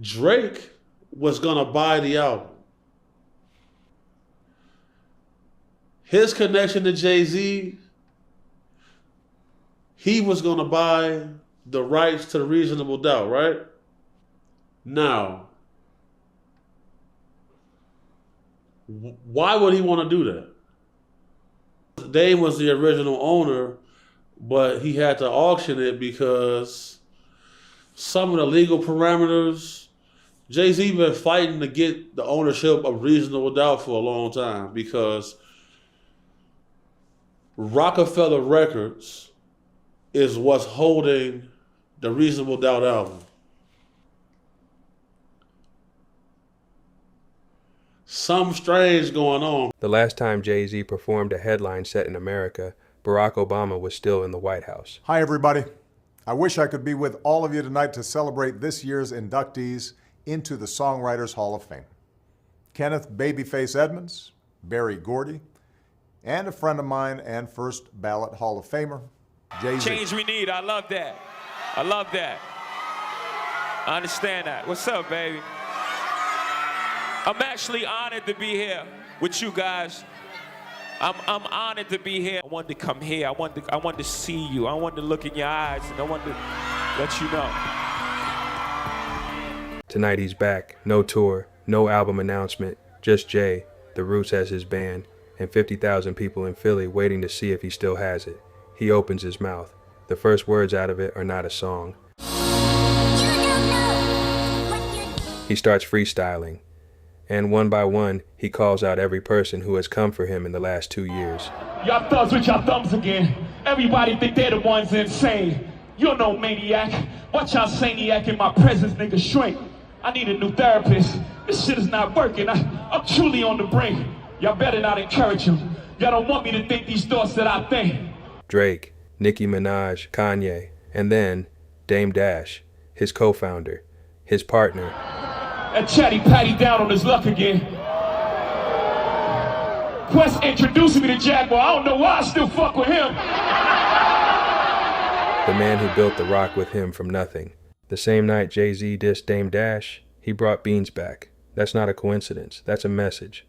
Drake was gonna buy the album. His connection to Jay-Z, he was gonna buy the rights to Reasonable Doubt, right? Now, why would he want to do that? Dame was the original owner, but he had to auction it because some of the legal parameters, Jay-Z been fighting to get the ownership of Reasonable Doubt for a long time because Roc-A-Fella Records is what's holding the Reasonable Doubt album. Something strange going on. The last time Jay-Z performed a headline set in America, Barack Obama was still in the White House. Hi, everybody. I wish I could be with all of you tonight to celebrate this year's inductees into the Songwriters Hall of Fame. Kenneth Babyface Edmonds, Berry Gordy, and a friend of mine and first ballot Hall of Famer, Jay-Z. Change we need. I love that. I love that. I understand that. What's up, baby? I'm actually honored to be here with you guys. I'm honored to be here. I wanted to come here. I wanted to see you. I wanted to look in your eyes, and I wanted to let you know. Tonight he's back. No tour, no album announcement, just Jay, The Roots as his band, and 50,000 people in Philly waiting to see if he still has it. He opens his mouth. The first words out of it are not a song. He starts freestyling. And one by one, he calls out every person who has come for him in the last 2 years. Y'all thugs with y'all thumbs again. Everybody think they're the ones insane. You're no maniac. Watch y'all saniac in my presence, nigga, shrink. I need a new therapist. This shit is not working. I'm truly on the brink. Y'all better not encourage him. Y'all don't want me to think these thoughts that I think. Drake, Nicki Minaj, Kanye, and then Dame Dash, his co-founder, his partner. That chatty patty down on his luck again. Quest introduced me to Jaguar. I don't know why I still fuck with him. The man who built the rock with him from nothing. The same night Jay-Z dissed Dame Dash, he brought Beans back. That's not a coincidence. That's a message.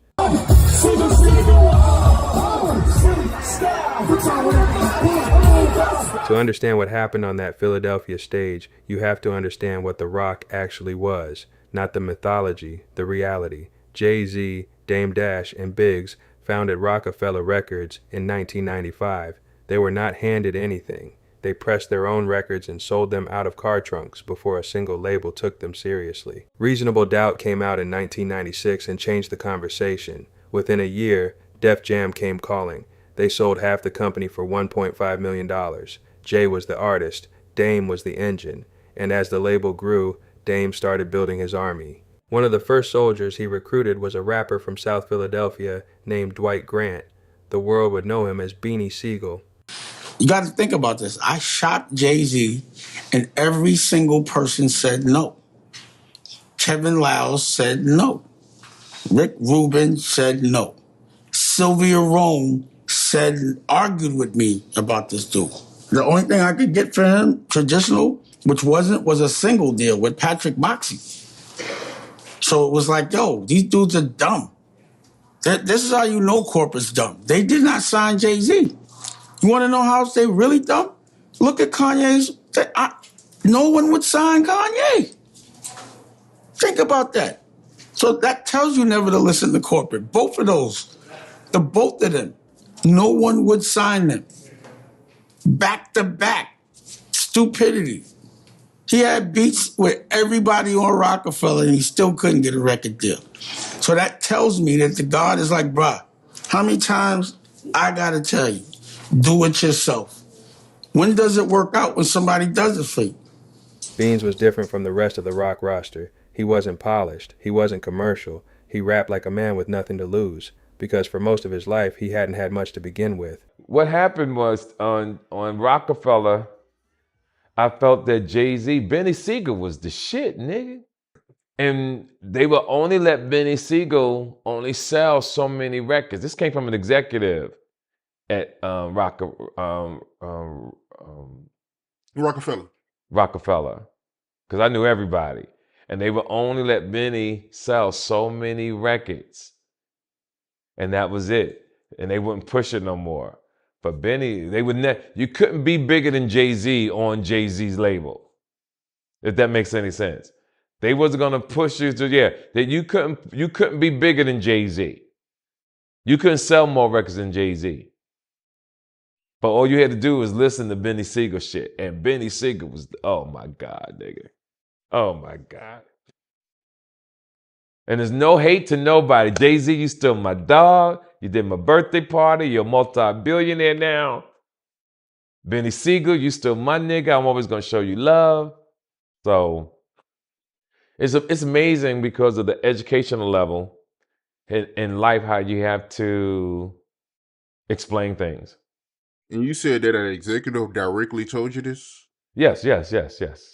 To understand what happened on that Philadelphia stage, you have to understand what the rock actually was. Not the mythology, the reality. Jay-Z, Dame Dash, and Biggs founded Roc-A-Fella Records in 1995. They were not handed anything. They pressed their own records and sold them out of car trunks before a single label took them seriously. Reasonable Doubt came out in 1996 and changed the conversation. Within a year, Def Jam came calling. They sold half the company for $1.5 million. Jay was the artist, Dame was the engine, and as the label grew, Dame started building his army. One of the first soldiers he recruited was a rapper from South Philadelphia named Dwight Grant. The world would know him as Beanie Sigel. You got to think about this. I shot Jay-Z, and every single person said no. Kevin Liles said no. Rick Rubin said no. Sylvia Rome argued with me about this dude. The only thing I could get for him, traditional, was a single deal with Patrick Moxie. So it was like, yo, these dudes are dumb. This is how you know corporate's dumb. They did not sign Jay-Z. You want to know how they really dumb? Look at Kanye's. No one would sign Kanye. Think about that. So that tells you never to listen to corporate. Both of those, both of them, no one would sign them. Back to back, stupidity. He had beats with everybody on Roc-A-Fella and he still couldn't get a record deal. So that tells me that the God is like, bruh, how many times I gotta tell you, do it yourself. When does it work out? When somebody does it for you. Beans was different from the rest of the rock roster. He wasn't polished. He wasn't commercial. He rapped like a man with nothing to lose, because for most of his life, he hadn't had much to begin with. What happened was on Roc-A-Fella, I felt that Jay-Z, Beanie Sigel was the shit, nigga. And they would only let Beanie Sigel only sell so many records. This came from an executive at Roc-A-Fella. Roc-A-Fella, because I knew everybody. And they would only let Benny sell so many records. And that was it. And they wouldn't push it no more. But Benny, they would you couldn't be bigger than Jay-Z on Jay-Z's label, if that makes any sense. They wasn't gonna push you to, that you couldn't be bigger than Jay-Z. You couldn't sell more records than Jay-Z. But all you had to do was listen to Beanie Sigel shit. And Beanie Sigel was, oh my God, nigga. Oh my God. And there's no hate to nobody. Jay-Z, you still my dog. You did my birthday party. You're a multi-billionaire now. Beanie Sigel, you still my nigga. I'm always gonna show you love. So it's amazing because of the educational level in life, how you have to explain things. And you said that an executive directly told you this? Yes.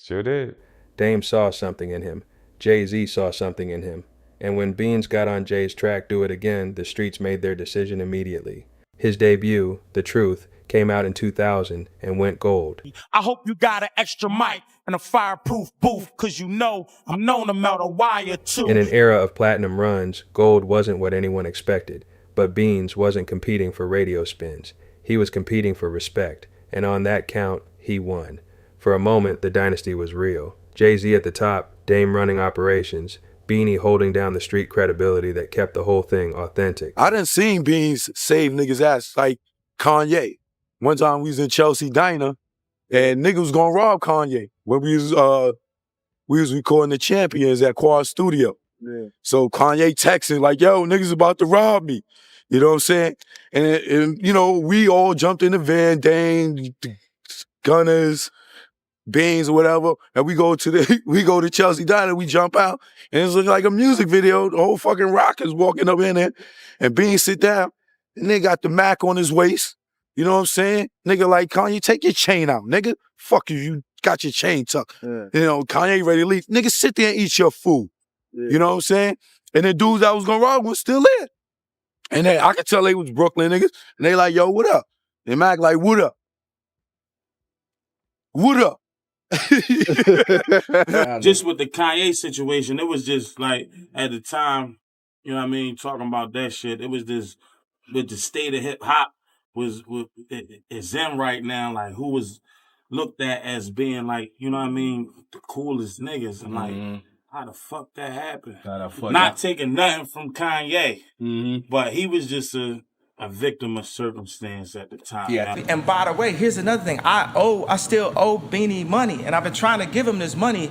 Sure did. Dame saw something in him. Jay-Z saw something in him. And when Beans got on Jay's track Do It Again, the streets made their decision immediately. His debut, The Truth, came out in 2000 and went gold. I hope you got an extra mic and a fireproof booth, cause you know I'm known to melt a wire too. In an era of platinum runs, gold wasn't what anyone expected, but Beans wasn't competing for radio spins. He was competing for respect, and on that count, he won. For a moment, the dynasty was real. Jay-Z at the top, Dame running operations, Beanie holding down the street credibility that kept the whole thing authentic. I done seen Beans save niggas' ass like Kanye. One time we was in Chelsea Diner and niggas was gonna rob Kanye when we was recording the Champions at Quad Studio. Yeah. So Kanye texting like, yo, niggas about to rob me. You know what I'm saying? And you know, we all jumped in the van, Dane, Gunners, Beans or whatever, and we go to Chelsea Diner, we jump out, and it's like a music video. The whole fucking Rock is walking up in there, and Beans sit down, and they got the Mac on his waist. You know what I'm saying? Nigga like, Kanye, take your chain out, nigga. Fuck you got your chain tucked. Yeah. You know, Kanye ready to leave. Nigga, sit there and eat your food. Yeah. You know what I'm saying? And the dudes that was gonna rob was still there. And I could tell they was Brooklyn niggas, and they like, yo, what up? And Mac like, what up? What up? Just with the Kanye situation, it was just like, at the time, you know what I mean, talking about that shit, it was just, with the state of hip hop is in right now, like who was looked at as being like, you know what I mean, the coolest niggas, and like, how the fuck that happened? Not taking nothing from Kanye, but he was just a victim of circumstance at the time. Yeah. And by the way, here's another thing. I still owe Beanie money, and I've been trying to give him this money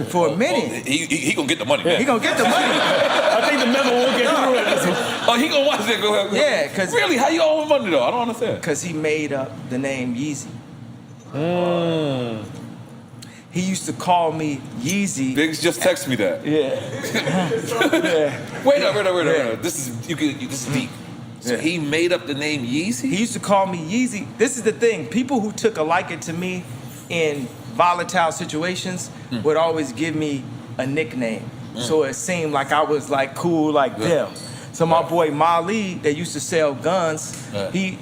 for a minute. He gonna get the money. Yeah. He gonna get the money. I think the memo won't get through. Oh, he gonna watch it. Go ahead. Yeah, cause really, how you owe him money though? I don't understand. Cause he made up the name Yeezy. He used to call me Yeezy. Biggs just text me that. Yeah. Wait up. This is this is deep. So he made up the name Yeezy? He used to call me Yeezy. This is the thing. People who took a liking to me in volatile situations would always give me a nickname. So it seemed like I was like cool like them. So my boy Mali, that used to sell guns, he's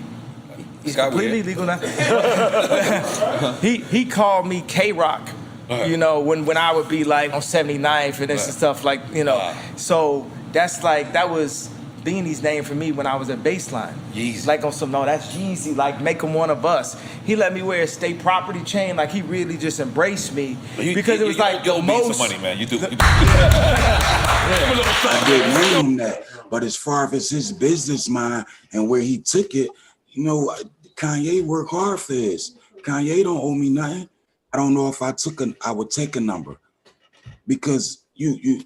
completely legal now. he called me K-Rock. You know, when I would be like on 79th and stuff like, you know. So that's like, that was Beanie's name for me when I was at Baseline. Yeezy. Like on some, no, that's Yeezy, like make him one of us. He let me wear a state property chain, like he really just embraced me. Because it was like the most. Some money, man. You do. I didn't name that. But as far as his business mind and where he took it, you know, Kanye worked hard for this. Kanye don't owe me nothing. I don't know if I would take a number. Because you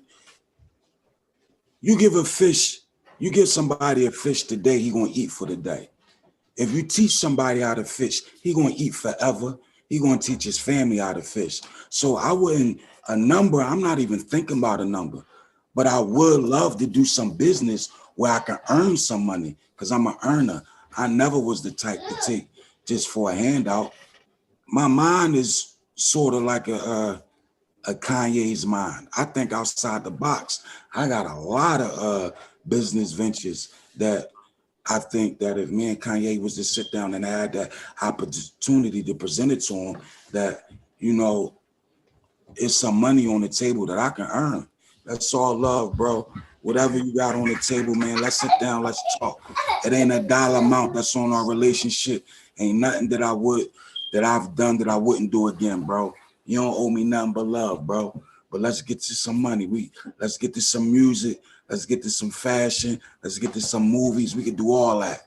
give a fish, you give somebody a fish today, he gonna eat for the day. If you teach somebody how to fish, he gonna eat forever. He gonna teach his family how to fish. So a number, I'm not even thinking about a number, but I would love to do some business where I can earn some money, because I'm an earner. I never was the type to take just for a handout. My mind is sort of like a Kanye's mind. I think outside the box. I got a lot of business ventures that I think that if me and Kanye was to sit down and had that opportunity to present it to him, that, you know, it's some money on the table that I can earn. That's all love, bro. Whatever you got on the table, man, let's sit down, let's talk. It ain't a dollar amount that's on our relationship. Ain't nothing that I've done that I wouldn't do again, bro. You don't owe me nothing but love, bro. But let's get to some money. Let's get to some music. Let's get to some fashion. Let's get to some movies. We can do all that.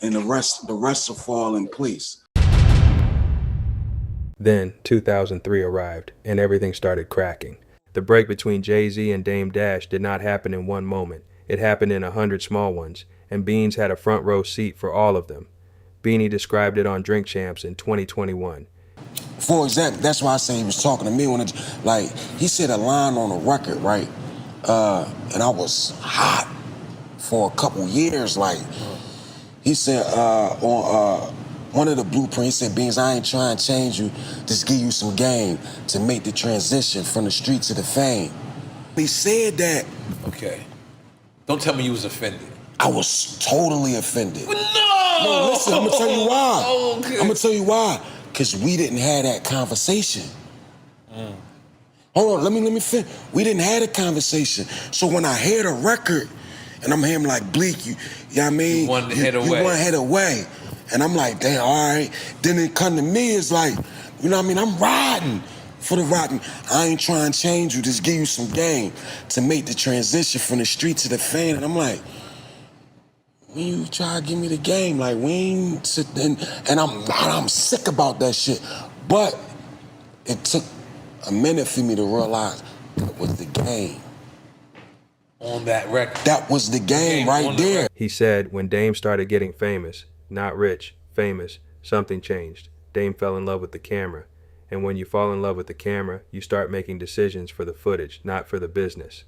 And the rest will fall in place. Then 2003 arrived, and everything started cracking. The break between Jay-Z and Dame Dash did not happen in one moment. It happened in 100 small ones, and Beans had a front row seat for all of them. Beanie described it on Drink Champs in 2021. For example, that's why I say he was talking to me when he said a line on a record, right? And I was hot for a couple years. Like, he said on one of the blueprints, he said, Beans, I ain't trying to change you, just give you some game to make the transition from the street to the fame. He said that. Okay. Don't tell me you was offended. I was totally offended. No! No, listen, I'm gonna tell you why. Okay. I'm gonna tell you why. Because we didn't have that conversation. Hold on, let me finish. We didn't have a conversation. So when I hear the record, and I'm hearing like Bleak, you know what I mean? You wanted to head away. You want to head away. And I'm like, damn, all right. Then it come to me, it's like, you know what I mean? I'm riding for the riding. I ain't trying to change you, just give you some game to make the transition from the street to the fan. And I'm like, when you try to give me the game, like we ain't sitting, and I'm sick about that shit. But it took a minute for me to realize that was the game. On that record. That was the game right there. He said when Dame started getting famous, not rich, famous, something changed. Dame fell in love with the camera. And when you fall in love with the camera, you start making decisions for the footage, not for the business.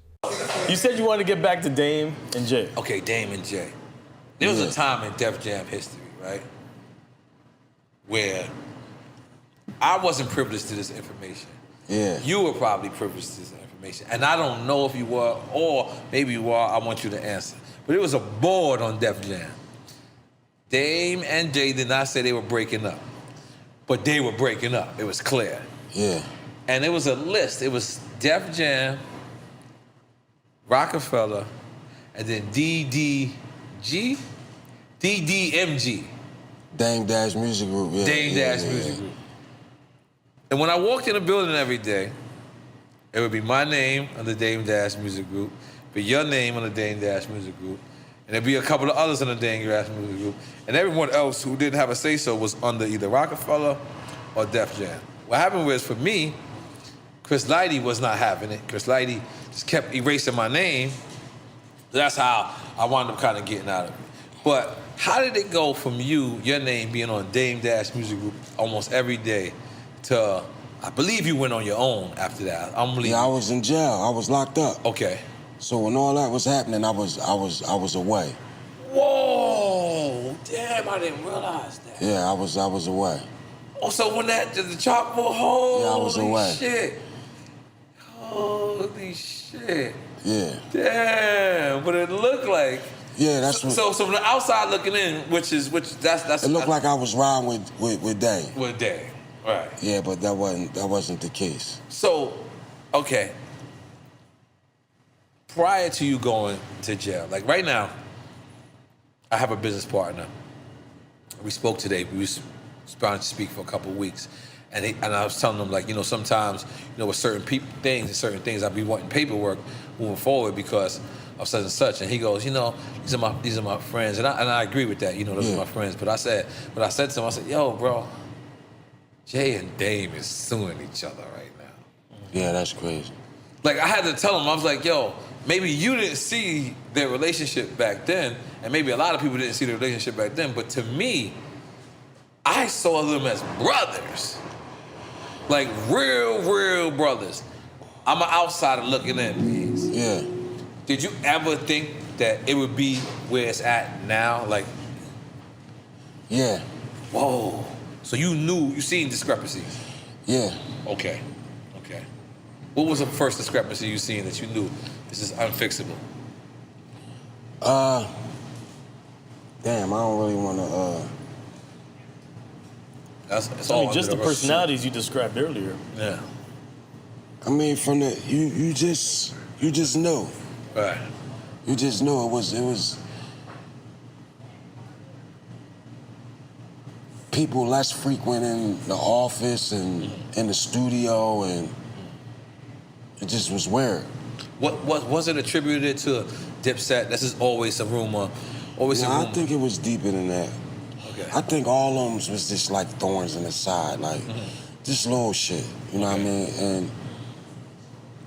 You said you wanted to get back to Dame and Jay. Okay, Dame and Jay. There was a time in Def Jam history, right, where I wasn't privileged to this information. Yeah. You were probably privileged to this information. And I don't know if you were, or maybe you are. I want you to answer. But it was a board on Def Jam. Dame and Jay did not say they were breaking up, but they were breaking up. It was clear. Yeah. And it was a list. It was Def Jam, Roc-A-Fella, and then DDMG. Dame Dash Music Group, yeah. Dame Dash Music Group. And when I walked in the building every day, it would be my name on the Dame Dash Music Group, be your name on the Dame Dash Music Group, and there'd be a couple of others on the Dame Dash Music Group, and everyone else who didn't have a say-so was under either Roc-A-Fella or Def Jam. What happened was, for me, Chris Lighty was not having it. Chris Lighty just kept erasing my name. That's how I wound up kind of getting out of it. But how did it go from you, your name being on Dame Dash Music Group almost every day, to, I believe you went on your own after that? Yeah, I was in jail. I was locked up. Okay. So when all that was happening, I was away. Whoa, damn, I didn't realize that. Yeah, I was away. Oh, so when the chalkboard, holy Yeah, I was away. shit. Holy shit. Yeah. Damn, but it looked like. Yeah, that's so, what. So from the outside looking in, that's. It looked like I was riding with Dame. With Dame, right? Yeah, but that wasn't the case. So, okay. Prior to you going to jail, like right now, I have a business partner. We spoke today. We was trying to speak for a couple of weeks, and I was telling him, like, you know, sometimes, you know, with certain things, I'd be wanting paperwork moving forward because of such and such. And he goes, you know, these are my friends, and I agree with that. You know, those are my friends. But I said to him, I said, yo, bro, Jay and Dame is suing each other right now. Yeah, that's crazy. Like, I had to tell him, I was like, yo, maybe you didn't see their relationship back then, and maybe a lot of people didn't see their relationship back then, but to me, I saw them as brothers. Like, real brothers. I'm an outsider looking in. Yeah. Did you ever think that it would be where it's at now? Like, yeah. Whoa. So you seen discrepancies? Yeah. Okay. What was the first discrepancy you seen that you knew this is unfixable? Damn, I don't really want to. That's I all mean, just the under personalities you described earlier. Yeah. I mean, from the you just knew. Right. You just knew it was people less frequent in the office and in the studio, and it just was weird. What was it attributed to Dipset? This is always a rumor. Always a rumor. I think it was deeper than that. Okay. I think all of them was just like thorns in the side, like just little shit. You know what I mean? And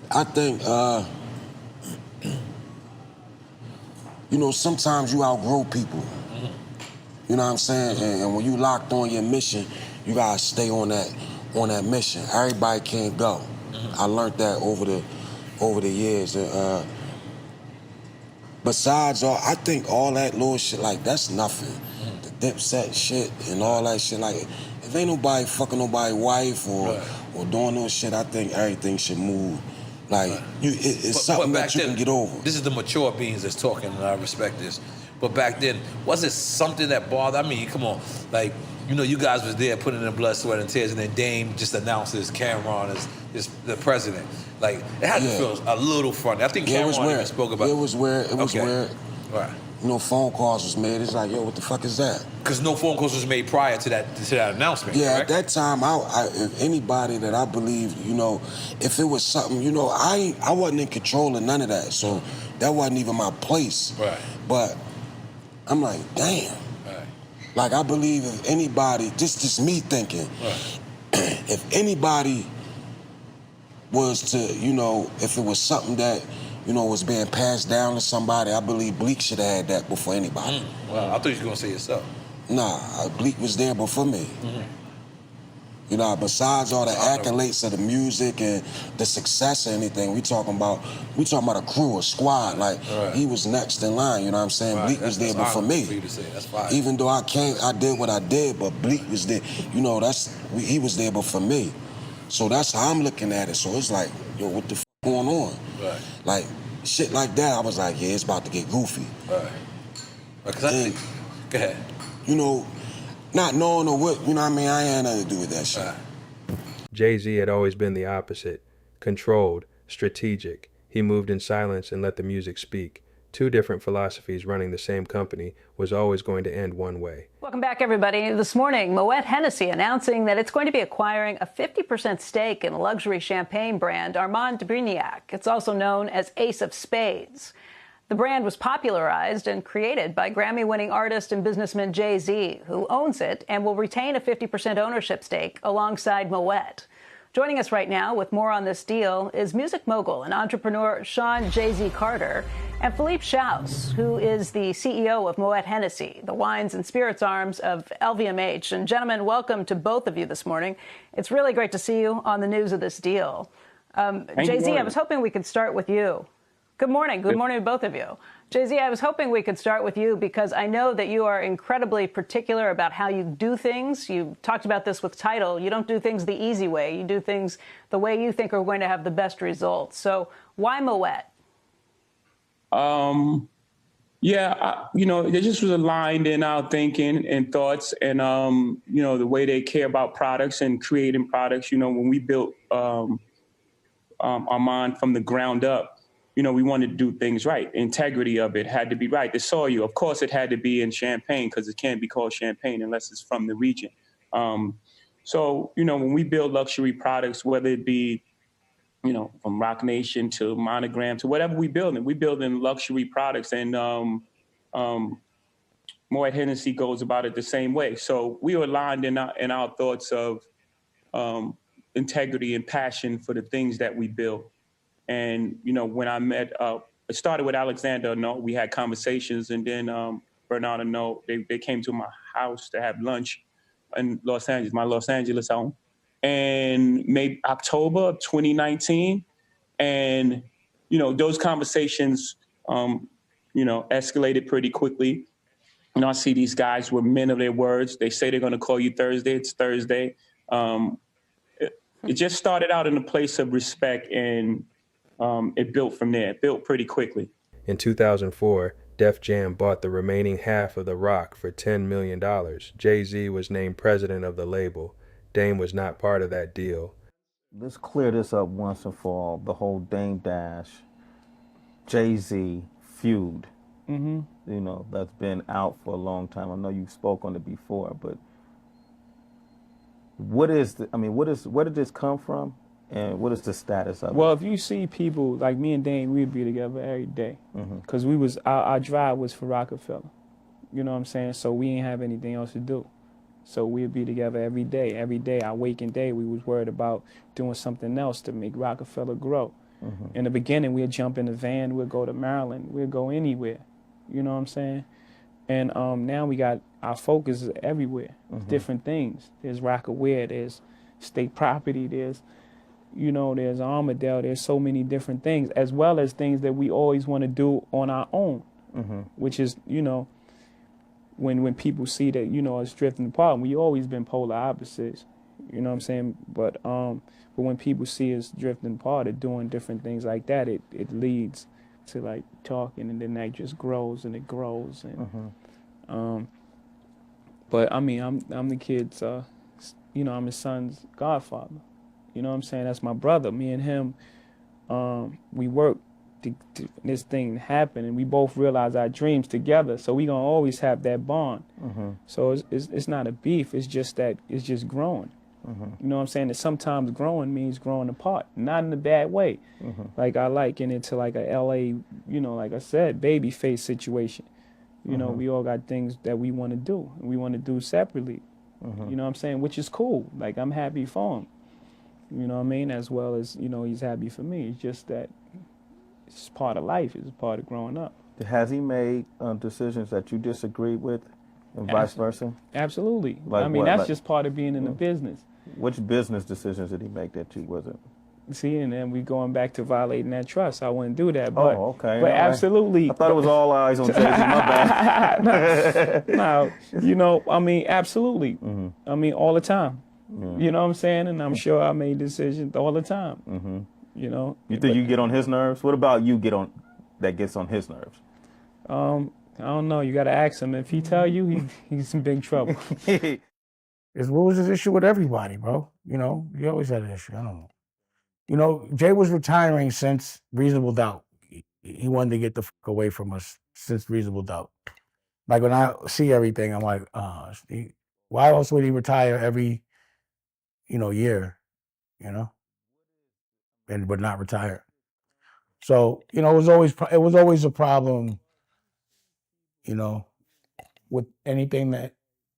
I think, you know, sometimes you outgrow people. You know what I'm saying? And when you locked on your mission, you gotta stay on that mission. Everybody can't go. I learned that over the years. Besides all, I think all that little shit, like, that's nothing. The Dipset shit and all that shit, like, if ain't nobody fucking nobody's wife or doing no shit, I think everything should move. Like, it's something that you can get over. This is the mature beings that's talking, and I respect this. But back then, was it something that bothered? I mean, come on, like, you know, you guys was there putting in blood, sweat, and tears, and then Dame just announces Cameron as the president. Like, it had to feel a little funny. I think Cameron even spoke about it. It was weird. It was weird. Right. You know, phone calls was made. It's like, yo, what the fuck is that? Because no phone calls was made prior to that announcement. Yeah, correct? at that time, if anybody that I believed, you know, if it was something, you know, I wasn't in control of none of that, so that wasn't even my place. Right. But I'm like, damn. Right. Like, I believe if anybody, just me thinking, if anybody was to, you know, if it was something that, you know, was being passed down to somebody, I believe Bleak should have had that before anybody. Wow, I thought you were going to say yourself. Nah, Bleak was there before me. You know, besides all the accolades of the music and the success or anything, we talking about a crew, a squad. Like, he was next in line, you know what I'm saying? Right. Bleak was there before me. For you to say. That's fine. Even though I did what I did, but Bleak was there. You know, he was there before me. So that's how I'm looking at it. So it's like, yo, what the f going on? Right. Like, shit like that, I was like, yeah, it's about to get goofy. Right. Because I think, go ahead. You know, not knowing or what, you know what I mean? I ain't had nothing to do with that shit. Jay-Z had always been the opposite. Controlled, strategic. He moved in silence and let the music speak. Two different philosophies running the same company was always going to end one way. Welcome back, everybody. This morning, Moet Hennessy announcing that it's going to be acquiring a 50% stake in luxury champagne brand Armand de Brignac. It's also known as Ace of Spades. The brand was popularized and created by Grammy-winning artist and businessman Jay-Z, who owns it and will retain a 50% ownership stake alongside Moet. Joining us right now with more on this deal is music mogul and entrepreneur Sean Jay-Z Carter and Philippe Schaus, who is the CEO of Moet Hennessy, the wines and spirits arms of LVMH. And gentlemen, welcome to both of you this morning. It's really great to see you on the news of this deal. Jay-Z, I was hoping we could start with you. Good morning. Good morning to both of you. Jay-Z, I was hoping we could start with you because I know that you are incredibly particular about how you do things. You talked about this with Tidal. You don't do things the easy way. You do things the way you think are going to have the best results. So why Moet? You know, they just was aligned in our thinking and thoughts and, you know, the way they care about products and creating products. You know, when we built Armand from the ground up, you know, we wanted to do things right. Integrity of it had to be right. The soil, of course, it had to be in Champagne because it can't be called champagne unless it's from the region. So, you know, when we build luxury products, whether it be, you know, from Roc Nation to Monogram to whatever we building luxury products. And Moet Hennessy goes about it the same way. So we were aligned in our thoughts of integrity and passion for the things that we build. And, you know, when I met, it started with Alexander. No, we had conversations, and then Bernard and No, they came to my house to have lunch in Los Angeles, my Los Angeles home, and maybe October of 2019. And, you know, those conversations, you know, escalated pretty quickly. You know, I see these guys were men of their words. They say they're going to call you Thursday. It's Thursday. It just started out in a place of respect, and it built from there. It built pretty quickly. In 2004, Def Jam bought the remaining half of The Roc for $10 million. Jay-Z was named president of the label. Dame was not part of that deal. let's clear this up once and for all. The whole Dame Dash, Jay-Z feud. Mm-hmm. You know, that's been out for a long time. I know you spoke on it before, but where did this come from, and what is the status of Well, it? if you see people like me and Dane, we'd be together every day. Mhm. Cause our drive was for Roc-A-Fella. You know what I'm saying? So we ain't have anything else to do. So we'd be together every day. Every day, our waking day, we was worried about doing something else to make Roc-A-Fella grow. Mhm. In the beginning, we'd jump in the van, we'd go to Maryland, we'd go anywhere. You know what I'm saying? And now we got our focus is everywhere. Mhm. Different things. There's Rock-A-Ware, there's state property, there's Armadale, there's so many different things, as well as things that we always want to do on our own, Mhm. which is, when people see that, us drifting apart, we always been polar opposites, you know what I'm saying? But when people see us drifting apart or doing different things like that, it leads to like talking, and then that just grows and it grows. And but I mean, I'm the kid's, I'm his son's godfather. You know what I'm saying? That's my brother. Me and him, we work to this thing happen, and we both realize our dreams together. So we gonna always have that bond. Mhm. So it's not a beef. It's just that it's just growing. Mhm. You know what I'm saying? That sometimes growing means growing apart, not in a bad way. Mhm. Like I liken it to like a LA, like I said, baby face situation. We all got things that we want to do, and we want to do separately. You know what I'm saying? Which is cool. Like I'm happy for him. You know what I mean? As well as, he's happy for me. It's just that it's part of life. It's part of growing up. Has he made decisions that you disagree with, and vice versa? Absolutely. Like I mean, what? that's Like- just part of being in the business. Which business decisions did he make that you wasn't? See, and then we going back to violating that trust. I wouldn't do that. But, Oh, okay. But All right. absolutely. I thought it was all eyes on Jay-Z. My bad. No, I mean, absolutely. I mean, all the time. You know what I'm saying? And I'm sure I made decisions all the time. You think you get on his nerves? What about you that gets on his nerves? I don't know. You got to ask him. If he tell you, he's in big trouble. What was his issue with everybody, bro? He always had an issue. I don't know. Jay was retiring since Reasonable Doubt. He wanted to get the fuck away from us since Reasonable Doubt. Like when I see everything, I'm like, why else would he retire every, year, and would not retire? So it was always a problem, with anything that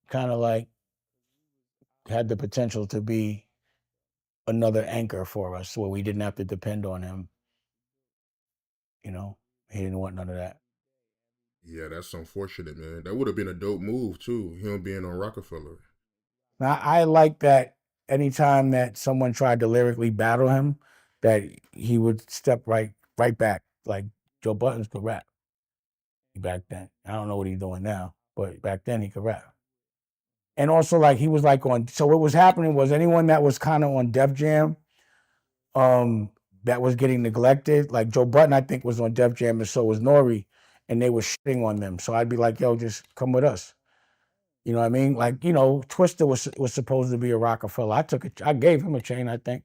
kind of like had the potential to be another anchor for us, where we didn't have to depend on him. He didn't want none of that. Yeah, that's unfortunate, man. That would have been a dope move too. Him being on Roc-A-Fella. Now, I like that anytime that someone tried to lyrically battle him, that he would step right back. Like Joe Buttons could rap back then. I don't know what he's doing now, but back then he could rap. And also, like, he was like so what was happening was anyone that was kind of on Def Jam, that was getting neglected, like Joe Button, I think, was on Def Jam, and so was Nori, and they were shitting on them. So I'd be like, yo, just come with us. You know what I mean? Like, Twister was supposed to be a Roc-A-Fella. I gave him a chain, I think.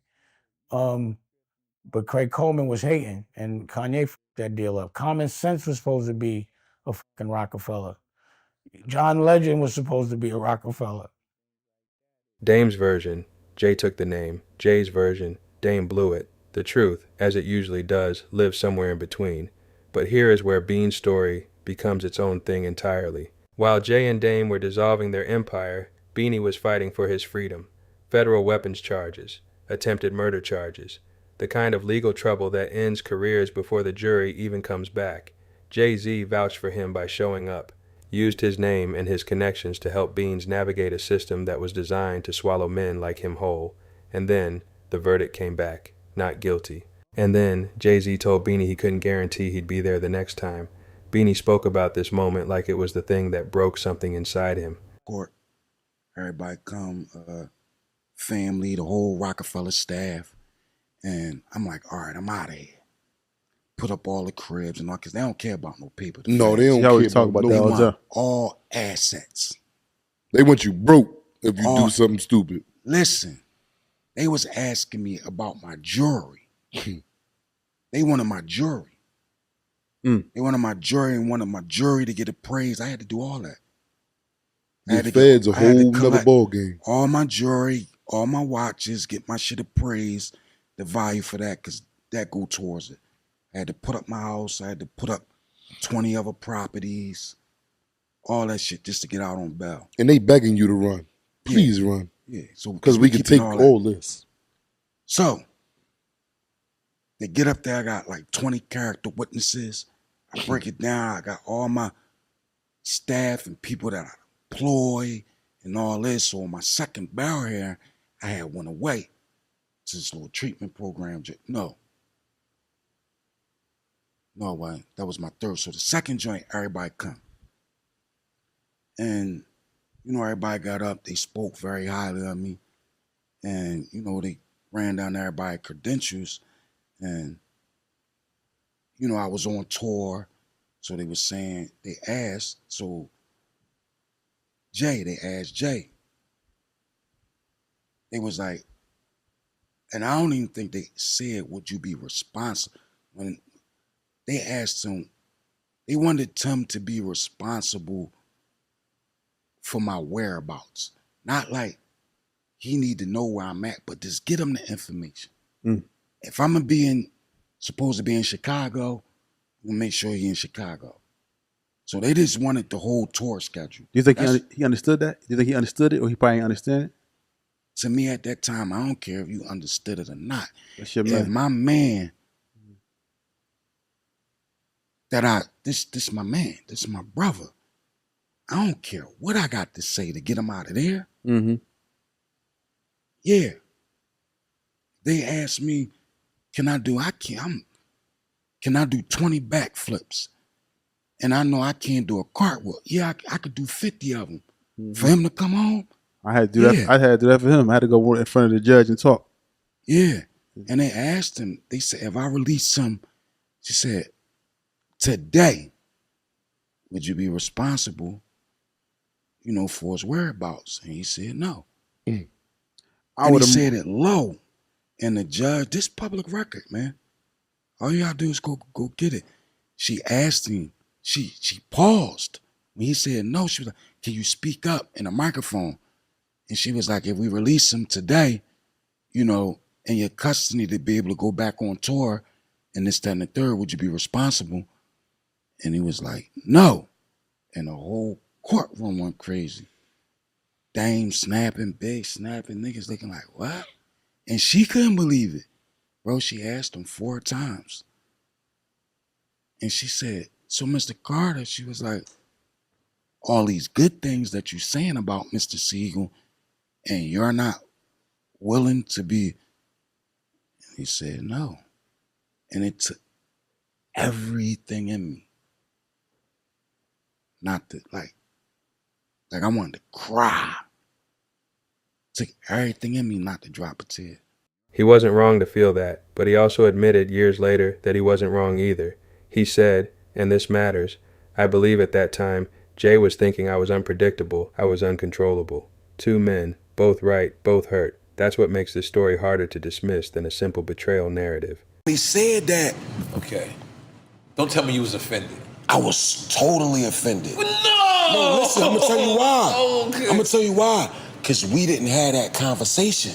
But Craig Coleman was hating, and Kanye fucked that deal up. Common Sense was supposed to be a fucking Roc-A-Fella. John Legend was supposed to be a Roc-A-Fella. Dame's version, Jay took the name. Jay's version, Dame blew it. The truth, as it usually does, lives somewhere in between. But here is where Bean's story becomes its own thing entirely. While Jay and Dame were dissolving their empire, Beanie was fighting for his freedom. Federal weapons charges, attempted murder charges, the kind of legal trouble that ends careers before the jury even comes back. Jay-Z vouched for him by showing up, used his name and his connections to help Beans navigate a system that was designed to swallow men like him whole. And then the verdict came back, not guilty. And then Jay-Z told Beanie he couldn't guarantee he'd be there the next time. Beanie spoke about this moment like it was the thing that broke something inside him. Court, everybody come, family, the whole Roc-A-Fella staff. And I'm like, all right, I'm out of here. Put up all the cribs and all, because they don't care about no paper. No, they don't care about no, that they all the want time. all assets. They want you broke if you do something stupid. Listen, They was asking me about my jewelry. They wanted my jewelry. They wanted my jewelry and wanted my jewelry to get appraised. I had to do all that. The feds a whole nother ball game. All my jewelry, all my watches, get my shit appraised, the value for that, because that go towards it. I had to put up my house. I had to put up 20 other properties, all that shit just to get out on bail. And they begging you to run. Please run. Yeah, so because we can take all this. So they get up there. I got like 20 character witnesses. I break it down. I got all my staff and people that I employ and all this. So on my second barrel here, I had went away to this little treatment program. No, that was my third. So the second joint, everybody come. And, you know, everybody got up. They spoke very highly of me. And, you know, they ran down everybody's credentials. And, you know, I was on tour. So they were saying, they asked, so they asked Jay. They was like, and I don't even think they said, would you be responsible? When they asked him, they wanted him to be responsible for my whereabouts. Not like he need to know where I'm at, but just get him the information. If I'm supposed to be in Chicago, we'll make sure he in Chicago. So they just wanted the whole tour schedule. Do you think he understood that? Do you think he understood it, or he probably didn't understand it? To me at that time, I don't care if you understood it or not. That's your man. If my man, this my man, this is my brother. I don't care what I got to say to get him out of there. Mm-hmm. Yeah. They asked me, can I do 20 backflips? And I know I can't do a cartwheel. Yeah, I could do 50 of them. Mm-hmm. For him to come home? I had to do that. I had to do that for him. I had to go in front of the judge and talk. Yeah. And they asked him, they said, if I release him, she said, today, would you be responsible, you know, for his whereabouts? And he said, no. And he said it low. And the judge, this public record, man. All you gotta do is go get it. She asked him, she paused. When he said no, she was like, can you speak up in a microphone? And she was like, if we release him today, you know, in your custody to be able to go back on tour and this, that, and the third, would you be responsible? And he was like, no. And the whole courtroom went crazy. Dame snapping, Big snapping, niggas looking like, what? And she couldn't believe it. Bro, she asked him 4 times. And she said, so Mr. Carter, she was like, all these good things that you're saying about Mr. Sigel, and you're not willing to be. And he said, no. And it took everything in me not to, like I wanted to cry. It took everything in me not to drop a tear. He wasn't wrong to feel that, but he also admitted years later that he wasn't wrong either. He said, and this matters, I believe at that time, Jay was thinking I was unpredictable, I was uncontrollable. 2 men, both right, both hurt. That's what makes this story harder to dismiss than a simple betrayal narrative. He said that. Okay. Don't tell me you was offended. I was totally offended. No! No, listen, I'm gonna tell you why. Okay. I'm gonna tell you why. Because we didn't have that conversation.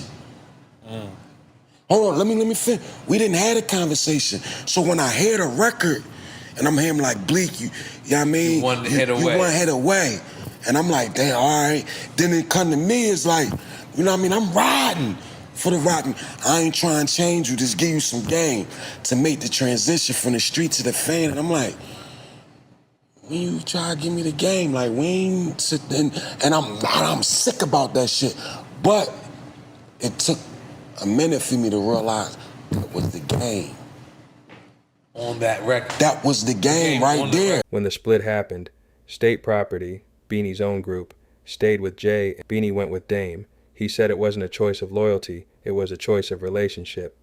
Hold on, let me finish. We didn't have a conversation. So when I hear the record, and I'm hearing like Bleak, you know what I mean? You one head away. You one head away. And I'm like, damn, all right. Then it come to me, it's like, you know what I mean? I'm riding for the rock. I ain't trying to change you, just give you some game to make the transition from the street to the fan. And I'm like, when you try to give me the game, like we ain't sitting, and I'm sick about that shit. But it took a minute for me to realize that was the game. On that record. That was the game right there. When the split happened, State Property, Beanie's own group, stayed with Jay. Beanie went with Dame. He said it wasn't a choice of loyalty, it was a choice of relationship.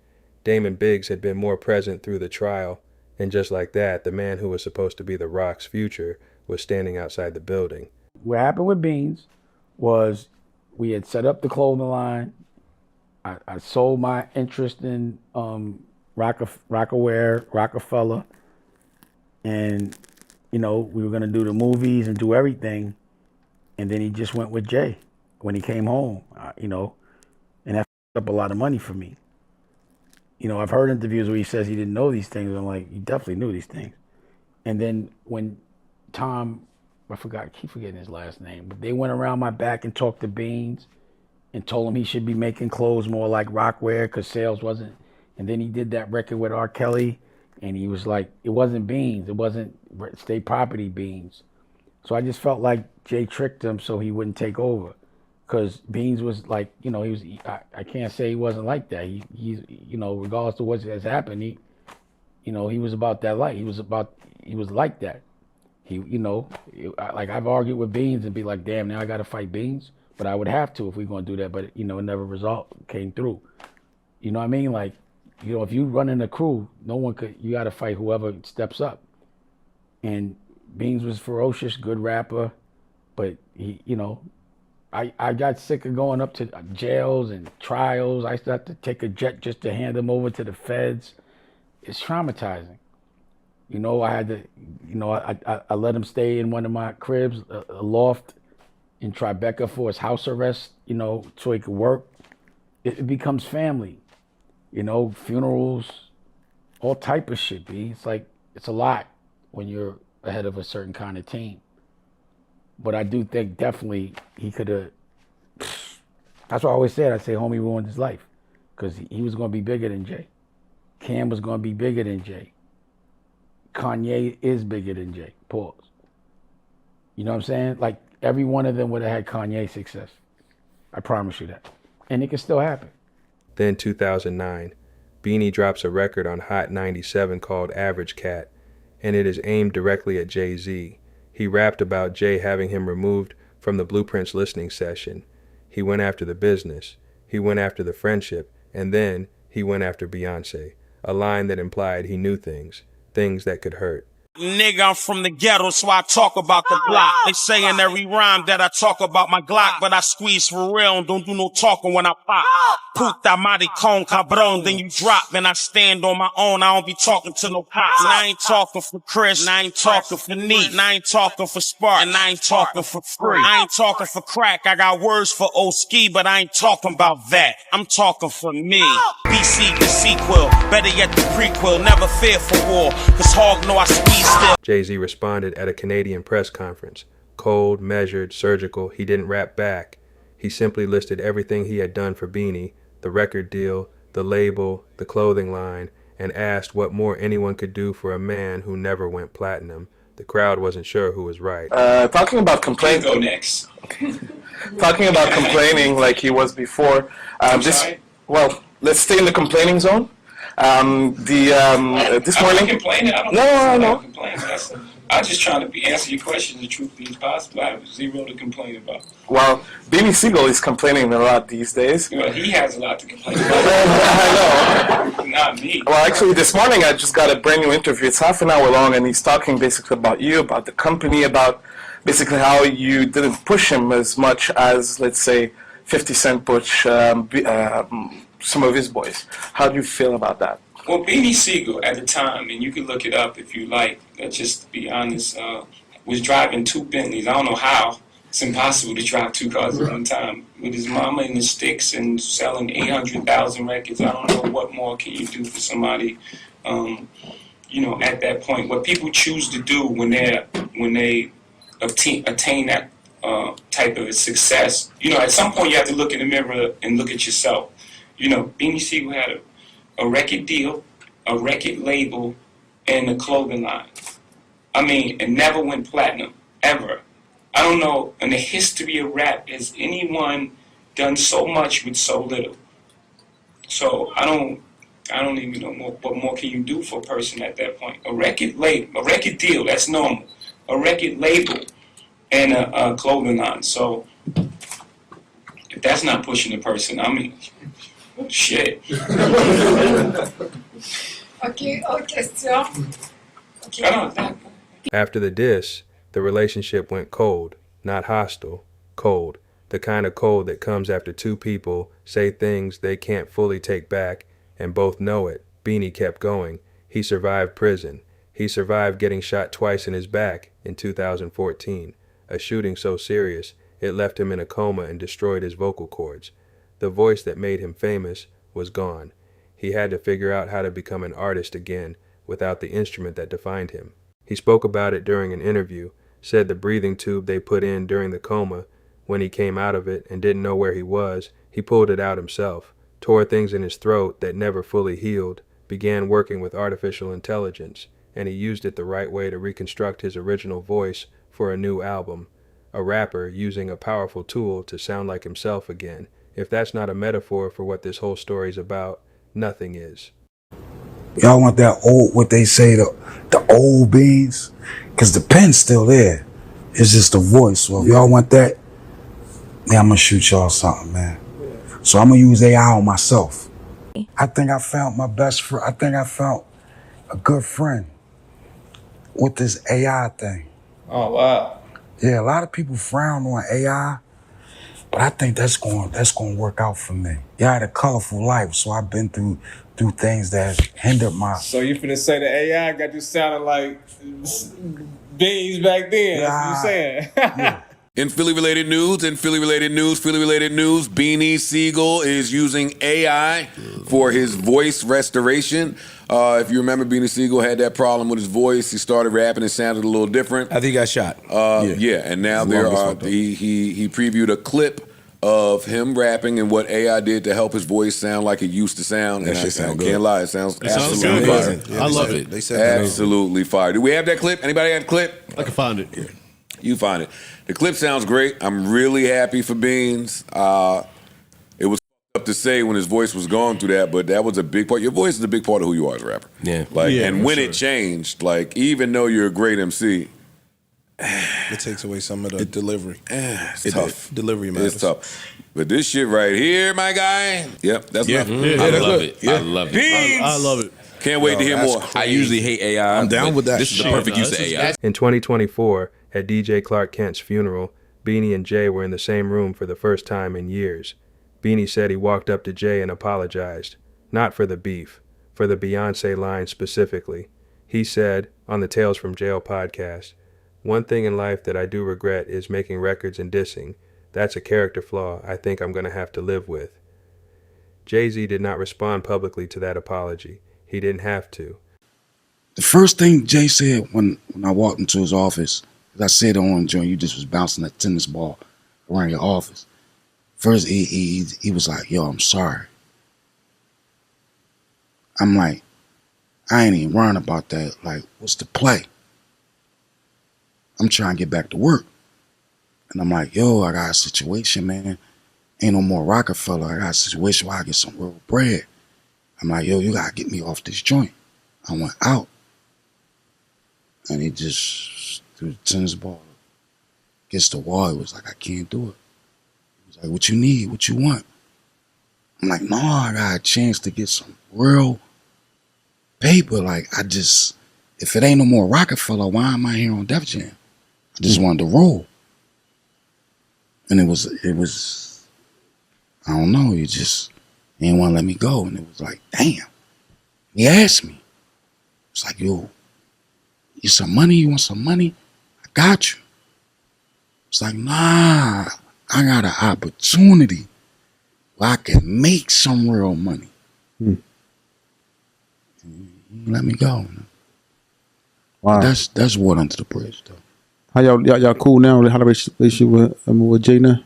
Dame and Biggs had been more present through the trial, and just like that, the man who was supposed to be the Rock's future was standing outside the building. What happened with Beans was we had set up the clothing line. I sold my interest in Roc-A-Fella, and you know we were gonna do the movies and do everything, and then he just went with Jay when he came home, you know, and that f***ed up a lot of money for me. You know, I've heard interviews where he says he didn't know these things. I'm like, he definitely knew these things. And then when Tom, I keep forgetting his last name, but they went around my back and talked to Beans and told him he should be making clothes more like Rockwear because sales wasn't. And then he did that record with R. Kelly, and he was like, it wasn't Beans, it wasn't State Property Beans. So I just felt like Jay tricked him so he wouldn't take over. Because Beans was like, you know, I can't say he wasn't like that. He's, you know, regardless of what has happened, he was about that life. He was like that. You know, like I've argued with Beans and be like, damn, now I got to fight Beans. But I would have to if we're going to do that. But, you know, it never came through. You know what I mean? Like, you know, if you run in a crew, you got to fight whoever steps up. And Beans was ferocious, good rapper. But he, you know, I got sick of going up to jails and trials. I used to have to take a jet just to hand them over to the feds. It's traumatizing. You know, I had to, you know, I let him stay in one of my cribs, a loft in Tribeca for his house arrest, you know, so he could work. It becomes family, you know, funerals, all type of shit, B. It's like, it's a lot when you're ahead of a certain kind of team. But I do think definitely he could have, that's what I always said. I say homie ruined his life because he was going to be bigger than Jay. Cam was going to be bigger than Jay. Kanye is bigger than Jay. Pause. You know what I'm saying? Like every one of them would have had Kanye success. I promise you that. And it can still happen. Then 2009, Beanie drops a record on Hot 97 called Average Cat, and it is aimed directly at Jay-Z. He rapped about Jay having him removed from the Blueprints listening session. He went after the business. He went after the friendship. And then he went after Beyonce, a line that implied he knew things that could hurt. Nigga, I'm from the ghetto, so I talk about the block. They say in every rhyme that I talk about my Glock, but I squeeze for real and don't do no talking when I pop. Puta maricon, cabron, then you drop, and I stand on my own. I don't be talking to no cops. And I ain't talking for Chris, and I ain't talking for Neat, and I ain't talking for Spark, and I ain't talking for free. I ain't talking for crack. I got words for Oski, but I ain't talking about that. I'm talking for me. BC the sequel, better yet the prequel. Never fear for war, cause Hog know I squeeze still. Jay-Z responded at a Canadian press conference. Cold, measured, surgical, he didn't rap back. He simply listed everything he had done for Beanie, the record deal, the label, the clothing line, and asked what more anyone could do for a man who never went platinum. The crowd wasn't sure who was right. Talking about complaining. Go next. Talking about complaining like he was before. Well, let's stay in the complaining zone. This morning. I'm complaining. I don't No. complaining. I'm just trying to answer your question the truthfully as possible. I have zero to complain about. Well, Beanie Sigel is complaining a lot these days. Well, he has a lot to complain about. I know. Not me. Well, actually, this morning I just got a brand new interview. It's half an hour long, and he's talking basically about you, about the company, about basically how you didn't push him as much as, let's say, 50 Cent pushed some of his boys. How do you feel about that? Well, Beanie Sigel at the time, and you can look it up if you like, just to be honest, was driving 2 Bentleys. I don't know how. It's impossible to drive 2 cars at one time. With his mama in the sticks and selling 800,000 records, I don't know what more can you do for somebody, you know, at that point. What people choose to do when they attain that type of success, you know, at some point you have to look in the mirror and look at yourself. You know, Beanie Sigel had a record deal, a record label, and a clothing line. I mean, it never went platinum, ever. I don't know, in the history of rap, has anyone done so much with so little? So I don't even know what more can you do for a person at that point. A record label, a record deal, that's normal. A record label and a clothing line. So if that's not pushing the person, I mean, shit. After the diss, the relationship went cold, not hostile, cold. the kind of cold that comes after two people say things they can't fully take back and both know it. Beanie kept going. He survived prison. He survived getting shot twice in his back in 2014, a shooting so serious it left him in a coma and destroyed his vocal cords. The voice that made him famous was gone. He had to figure out how to become an artist again without the instrument that defined him. He spoke about it during an interview, said the breathing tube they put in during the coma, when he came out of it and didn't know where he was, he pulled it out himself, tore things in his throat that never fully healed, began working with artificial intelligence, and he used it the right way to reconstruct his original voice for a new album. A rapper using a powerful tool to sound like himself again. If that's not a metaphor for what this whole story's about, nothing is. Y'all want that old, what they say, the old beans? Because the pen's still there. It's just the voice. So if y'all want that, man, I'm going to shoot y'all something, man. So I'm going to use AI on myself. I think I found my best friend. I think I found a good friend with this AI thing. Oh, wow. Yeah, a lot of people frown on AI, but I think that's going to work out for me. Yeah, I had a colorful life, so I've been through things that hindered my... So you finna say the AI got you sounding like beans back then? That's what you saying? Yeah. In Philly-related news, Beanie Sigel is using AI for his voice restoration. If you remember, Beanie Sigel had that problem with his voice. He started rapping and sounded a little different. I think he got shot. Yeah, and now he previewed a clip of him rapping and what AI did to help his voice sound like it used to sound. That And shit sound I good. can't lie, it sounds absolutely good. fire. Yeah, I love it. They said Absolutely fire. Do we have that clip? Anybody have a clip? I can find it. Yeah. You find it. The clip sounds great. I'm really happy for Beans. It was up to say when his voice was going through that, but that was a big part. Your voice is a big part of who you are as a rapper. Yeah. And when it changed, like even though you're a great MC, it takes away some of the delivery. It's tough. Delivery matters. It's tough. But this shit right here, my guy. Yep, that's enough. I love it. I love it. Beans! I love it. Can't wait to hear more. I usually hate AI. I'm down with that. This is the perfect use of AI. In 2024, at DJ Clark Kent's funeral, Beanie and Jay were in the same room for the first time in years. Beanie said he walked up to Jay and apologized, not for the beef, for the Beyonce line specifically. He said, on the Tales from Jail podcast, "One thing in life that I do regret is making records and dissing. That's a character flaw I think I'm going to have to live with." Jay-Z did not respond publicly to that apology. He didn't have to. The first thing Jay said when I walked into his office, as I said on joint, you just was bouncing a tennis ball around your office. First, he was like, "Yo, I'm sorry." I'm like, I ain't even worrying about that. Like, what's the play? I'm trying to get back to work. And I'm like, yo, I got a situation, man. Ain't no more Roc-A-Fella. I got a situation where I get some real bread. I'm like, yo, you gotta get me off this joint. I went out. And he just threw the tennis ball against the wall. He was like, I can't do it. He was like, what you need? What you want? I'm like, no, I got a chance to get some real paper. Like, if it ain't no more Roc-A-Fella, why am I here on Def Jam? I just wanted to roll. And it was, I don't know, he didn't want to let me go. And it was like, damn. He asked me. It's like, yo, you some money? You want some money? I got you. It's like, nah, I got an opportunity where I can make some real money. He let me go. Wow. That's water under the bridge, though. How y'all cool now? How the relationship with Jay now?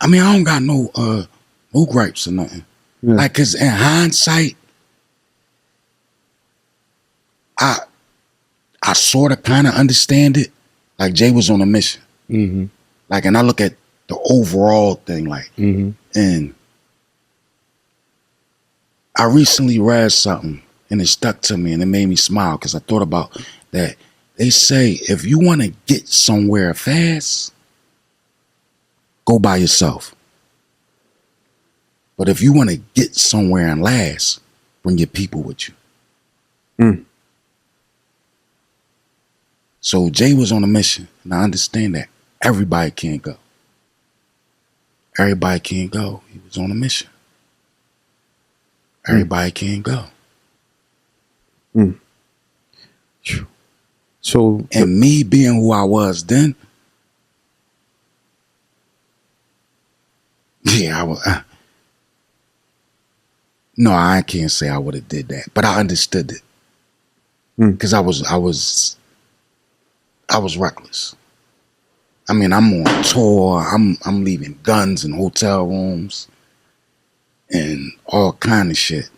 I mean, I don't got no gripes or nothing. Yeah. Like, cause in hindsight, I sort of kind of understand it. Like, Jay was on a mission. Mm-hmm. Like, and I look at the overall thing, like, and I recently read something and it stuck to me and it made me smile because I thought about that. They say if you want to get somewhere fast, go by yourself. But if you want to get somewhere and last, bring your people with you. So Jay was on a mission, and I understand that everybody can't go. Everybody can't go. He was on a mission. Everybody can't go. So, and me being who I was then, yeah, I was. No, I can't say I would have did that, but I understood it because I was reckless. I mean, I'm on tour. I'm leaving guns in hotel rooms and all kind of shit.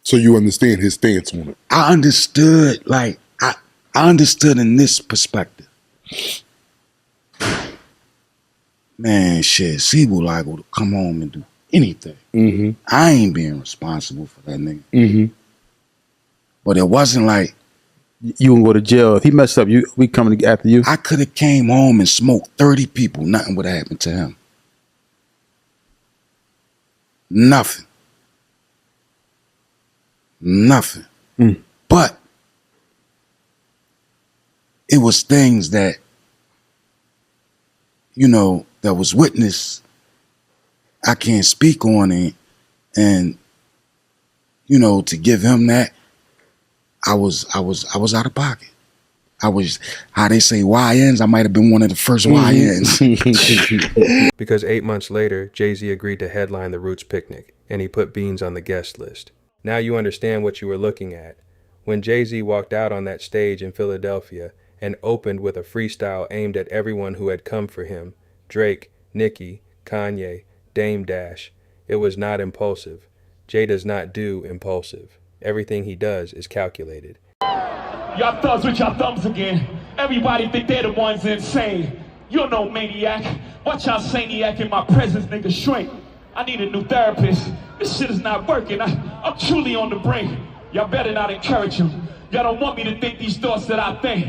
So you understand his stance on it? I understood, like I understood in this perspective. Man, shit, Sigel liable to come home and do anything. Mm-hmm. I ain't being responsible for that nigga. Mm-hmm. But it wasn't like you gonna go to jail if he messed up. We coming after you. I could have came home and smoked 30 people. Nothing would have happened to him. Nothing. But it was things that, that was witnessed. I can't speak on it. And, to give him that, I was out of pocket. I was, how they say YNs, I might have been one of the first YNs. Because 8 months later, Jay-Z agreed to headline the Roots picnic, and he put Beans on the guest list. Now you understand what you were looking at. When Jay-Z walked out on that stage in Philadelphia and opened with a freestyle aimed at everyone who had come for him, Drake, Nicki, Kanye, Dame Dash, it was not impulsive. Jay does not do impulsive. Everything he does is calculated. Y'all thugs with y'all thumbs again. Everybody think they're the ones insane. You're no maniac. Watch y'all saniac in my presence, nigga, shrink. I need a new therapist. This shit is not working. I'm truly on the brink. Y'all better not encourage him. Y'all don't want me to think these thoughts that I think.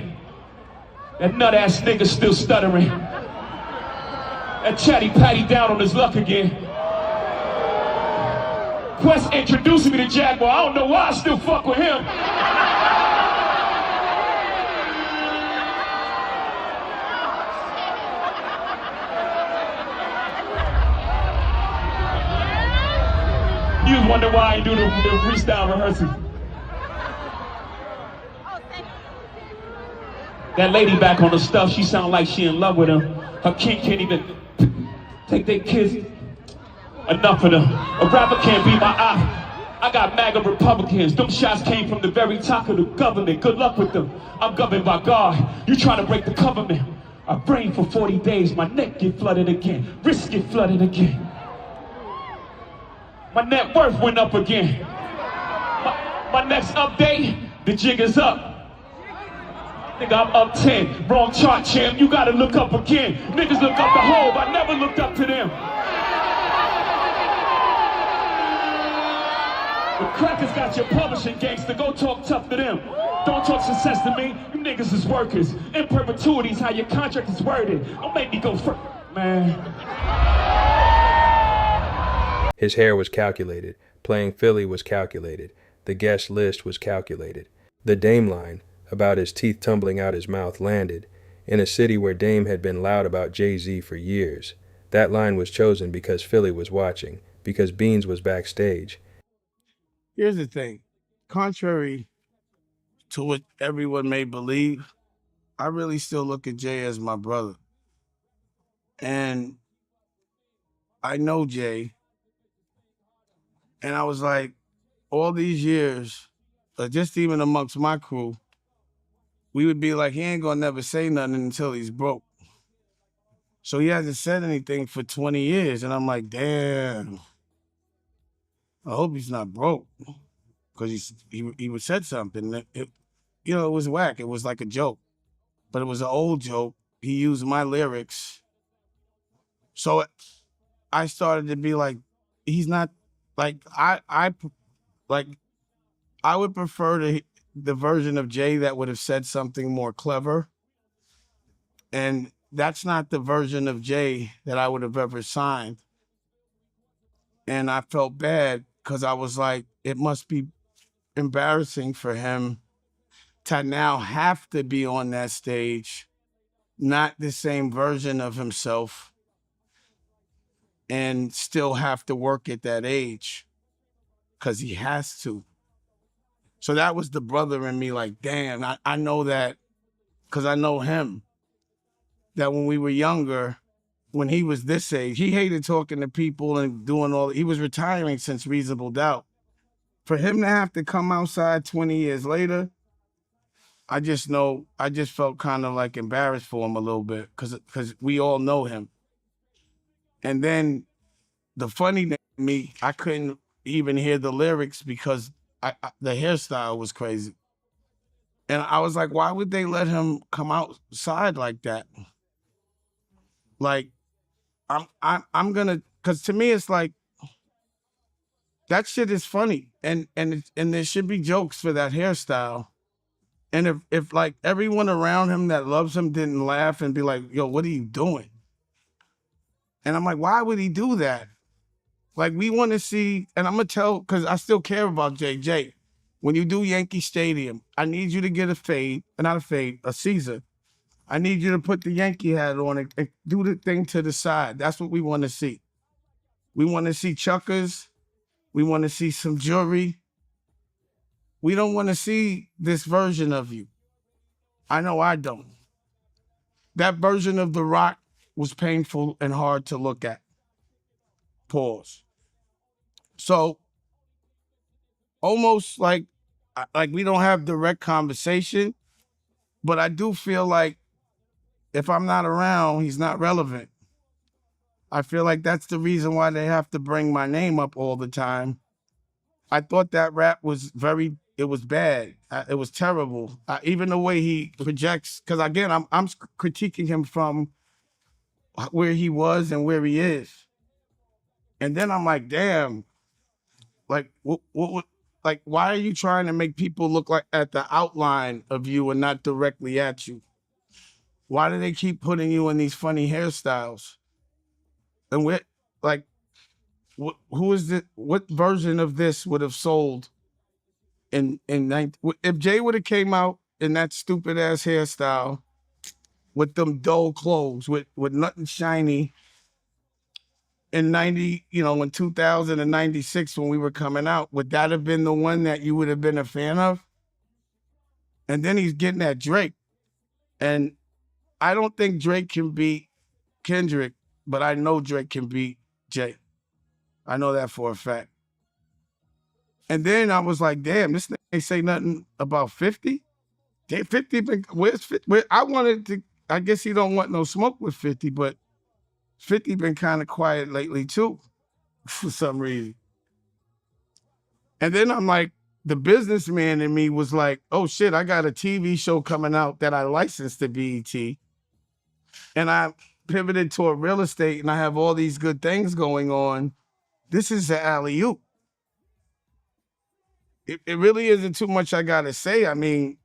That nut-ass nigga still stuttering. That chatty patty down on his luck again. Quest introducing me to Jaguar. I don't know why I still fuck with him. You wonder why I do the freestyle rehearsal. That lady back on the stuff, she sound like she in love with him. Her king can't even take their kids. Enough of them. A rapper can't be my eye. I got MAGA Republicans. Them shots came from the very top of the government. Good luck with them. I'm governed by God. You trying to break the government. I brain for 40 days. My neck get flooded again. Wrist get flooded again. My net worth went up again. My next update, the jig is up. Nigga, I'm up 10. Wrong chart, champ. You gotta look up again. Niggas look up the hole. I never looked up to them. The crackers got your publishing gangster. Go talk tough to them. Don't talk success to me. You niggas is workers. In perpetuity is how your contract is worded. Don't make me go first, man. His hair was calculated. Playing Philly was calculated. The guest list was calculated. The Dame line, about his teeth tumbling out his mouth, landed in a city where Dame had been loud about Jay-Z for years. That line was chosen because Philly was watching, because Beans was backstage. Here's the thing. Contrary to what everyone may believe, I really still look at Jay as my brother. And I know Jay. And I was like, all these years, just even amongst my crew, we would be like, he ain't gonna never say nothing until he's broke. So he hasn't said anything for 20 years. And I'm like, damn, I hope he's not broke. Because he said something. It was whack. It was like a joke. But it was an old joke. He used my lyrics. So I started to be like, he's not, like, I would prefer the version of Jay that would have said something more clever. And that's not the version of Jay that I would have ever signed. And I felt bad because I was like, it must be embarrassing for him to now have to be on that stage, not the same version of himself. and still have to work at that age because he has to. So that was the brother in me, like, damn, I know that because I know him, that when we were younger, when he was this age, he hated talking to people and doing all, he was retiring since Reasonable Doubt. For him to have to come outside 20 years later, I just felt kind of like embarrassed for him a little bit because we all know him. And then the funny thing to me, I couldn't even hear the lyrics because the hairstyle was crazy. And I was like, why would they let him come outside like that? Like, I'm gonna, because to me it's like that shit is funny, and there should be jokes for that hairstyle. And if like everyone around him that loves him didn't laugh and be like, yo, what are you doing? And I'm like, why would he do that? Like, we want to see, and I'm gonna tell, because I still care about JJ. When you do Yankee Stadium, I need you to get a Caesar. I need you to put the Yankee hat on and do the thing to the side. That's what we want to see. We want to see chuckers. We want to see some jewelry. We don't want to see this version of you. I know I don't. That version of The Rock was painful and hard to look at. Pause. So almost like we don't have direct conversation, but I do feel like if I'm not around, he's not relevant. I feel like that's the reason why they have to bring my name up all the time. I thought that rap was it was bad. It was terrible. Even the way he projects, because again, I'm critiquing him from where he was and where he is. And then I'm like, damn, like, like, why are you trying to make people look like at the outline of you and not directly at you? Why do they keep putting you in these funny hairstyles? And what version of this would have sold if Jay would have came out in that stupid ass hairstyle with them dull clothes, with nothing shiny in in 2000 and 96 when we were coming out, would that have been the one that you would have been a fan of? And then he's getting at Drake. And I don't think Drake can beat Kendrick, but I know Drake can beat Jay. I know that for a fact. And then I was like, damn, this thing ain't say nothing about 50. Damn, 50 been, where's 50? I guess he don't want no smoke with 50, but 50 been kind of quiet lately too, for some reason. And then I'm like, the businessman in me was like, oh shit, I got a TV show coming out that I licensed to BET. And I pivoted toward real estate and I have all these good things going on. This is the alley-oop. It really isn't too much I gotta say. I mean,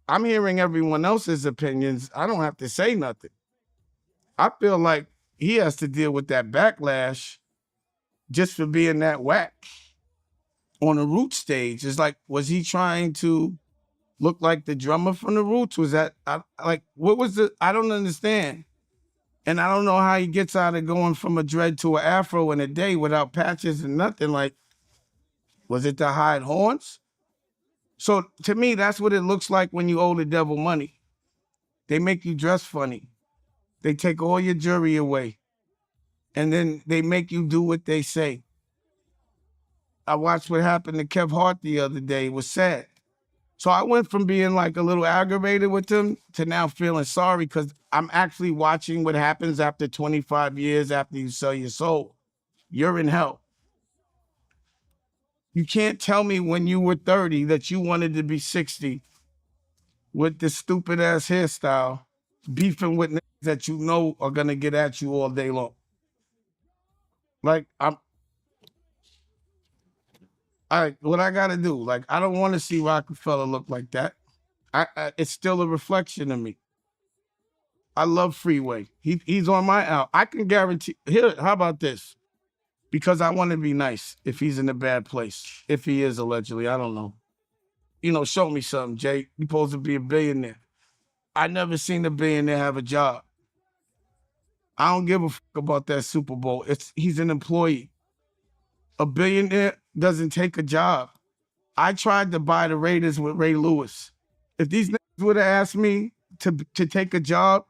I'm hearing everyone else's opinions. I don't have to say nothing. I feel like he has to deal with that backlash just for being that whack on a Roots stage. It's like, was he trying to look like the drummer from the Roots? Was that, what was I don't understand. And I don't know how he gets out of going from a dread to an afro in a day without patches and nothing. Like, was it to hide horns? So to me, that's what it looks like when you owe the devil money. They make you dress funny. They take all your jewelry away. And then they make you do what they say. I watched what happened to Kev Hart the other day. It was sad. So I went from being like a little aggravated with them to now feeling sorry because I'm actually watching what happens after 25 years after you sell your soul. You're in hell. You can't tell me when you were 30 that you wanted to be 60 with this stupid ass hairstyle, beefing with niggas that you know are gonna get at you all day long. Like, what I gotta do? Like, I don't want to see Roc-A-Fella look like that. It's still a reflection of me. I love Freeway. He's on my album. I can guarantee. Here, how about this? Because I want to be nice if he's in a bad place. If he is allegedly, I don't know. Show me something, Jay. You're supposed to be a billionaire. I never seen a billionaire have a job. I don't give a fuck about that Super Bowl. He's an employee. A billionaire doesn't take a job. I tried to buy the Raiders with Ray Lewis. If these niggas would have asked me to take a job,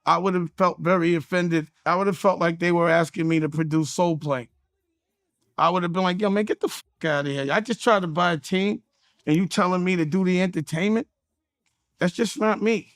I would have felt very offended. I would have felt like they were asking me to produce Soul Plane. I would have been like, yo, man, get the fuck out of here. I just tried to buy a team and you telling me to do the entertainment? That's just not me.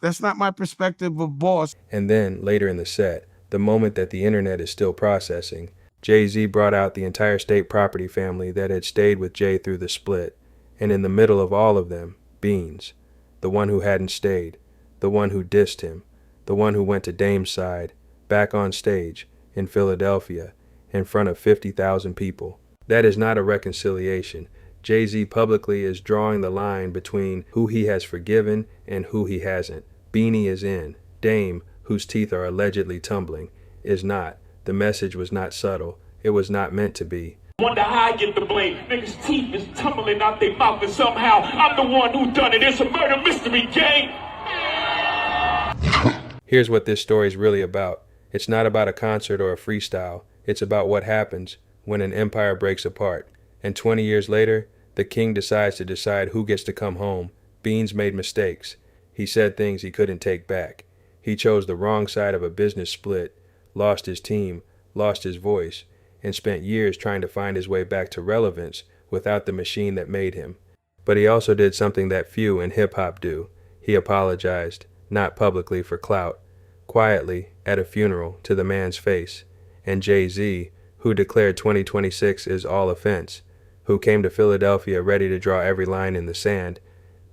That's not my perspective of boss. And then, later in the set, the moment that the internet is still processing, Jay-Z brought out the entire state property family that had stayed with Jay through the split. And in the middle of all of them, Beans, the one who hadn't stayed, the one who dissed him, the one who went to Dame's side, back on stage, in Philadelphia, in front of 50,000 people. That is not a reconciliation. Jay-Z publicly is drawing the line between who he has forgiven and who he hasn't. Beanie is in. Dame, whose teeth are allegedly tumbling, is not. The message was not subtle. It was not meant to be. Wonder how I get the blame. Niggas' teeth is tumbling out their mouth and somehow I'm the one who done it. It's a murder mystery game. Here's what this story is really about. It's not about a concert or a freestyle. It's about what happens when an empire breaks apart. And 20 years later, the king decides to decide who gets to come home. Beans made mistakes. He said things he couldn't take back. He chose the wrong side of a business split, lost his team, lost his voice, and spent years trying to find his way back to relevance without the machine that made him. But he also did something that few in hip-hop do. He apologized, not publicly for clout, quietly at a funeral to the man's face. And Jay-Z, who declared 2026 is all offense, who came to Philadelphia ready to draw every line in the sand,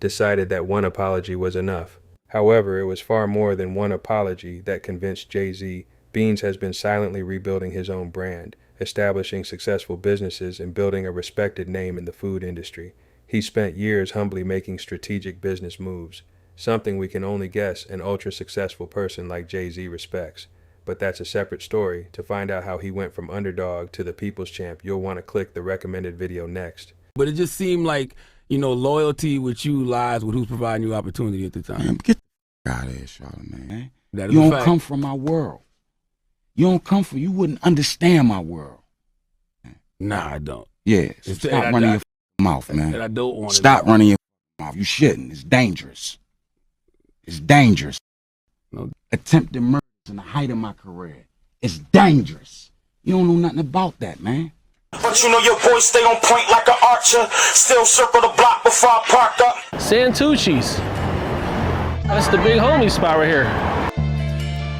decided that one apology was enough. However, it was far more than one apology that convinced Jay-Z. Beans has been silently rebuilding his own brand, establishing successful businesses and building a respected name in the food industry. He spent years humbly making strategic business moves, something we can only guess an ultra-successful person like Jay-Z respects. But that's a separate story. To find out how he went from underdog to the people's champ, you'll want to click the recommended video next. But it just seemed like, you know, loyalty with you lies with who's providing you opportunity at the time. Man, get the out of here, Charlamagne. That is You a don't fact. come from my world. You wouldn't understand my world. Nah, I don't. Yeah, so It's- stop and I- running I- your mouth, man. and I don't want to Stop know. running your mouth. You shouldn't. It's dangerous. It's dangerous. No. Attempted murder in the height of my career. It's dangerous. You don't know nothing about that, man. But you know your boy stay on point like an archer. Still circle the block before I park up. Santucci's. That's the big homie spot right here.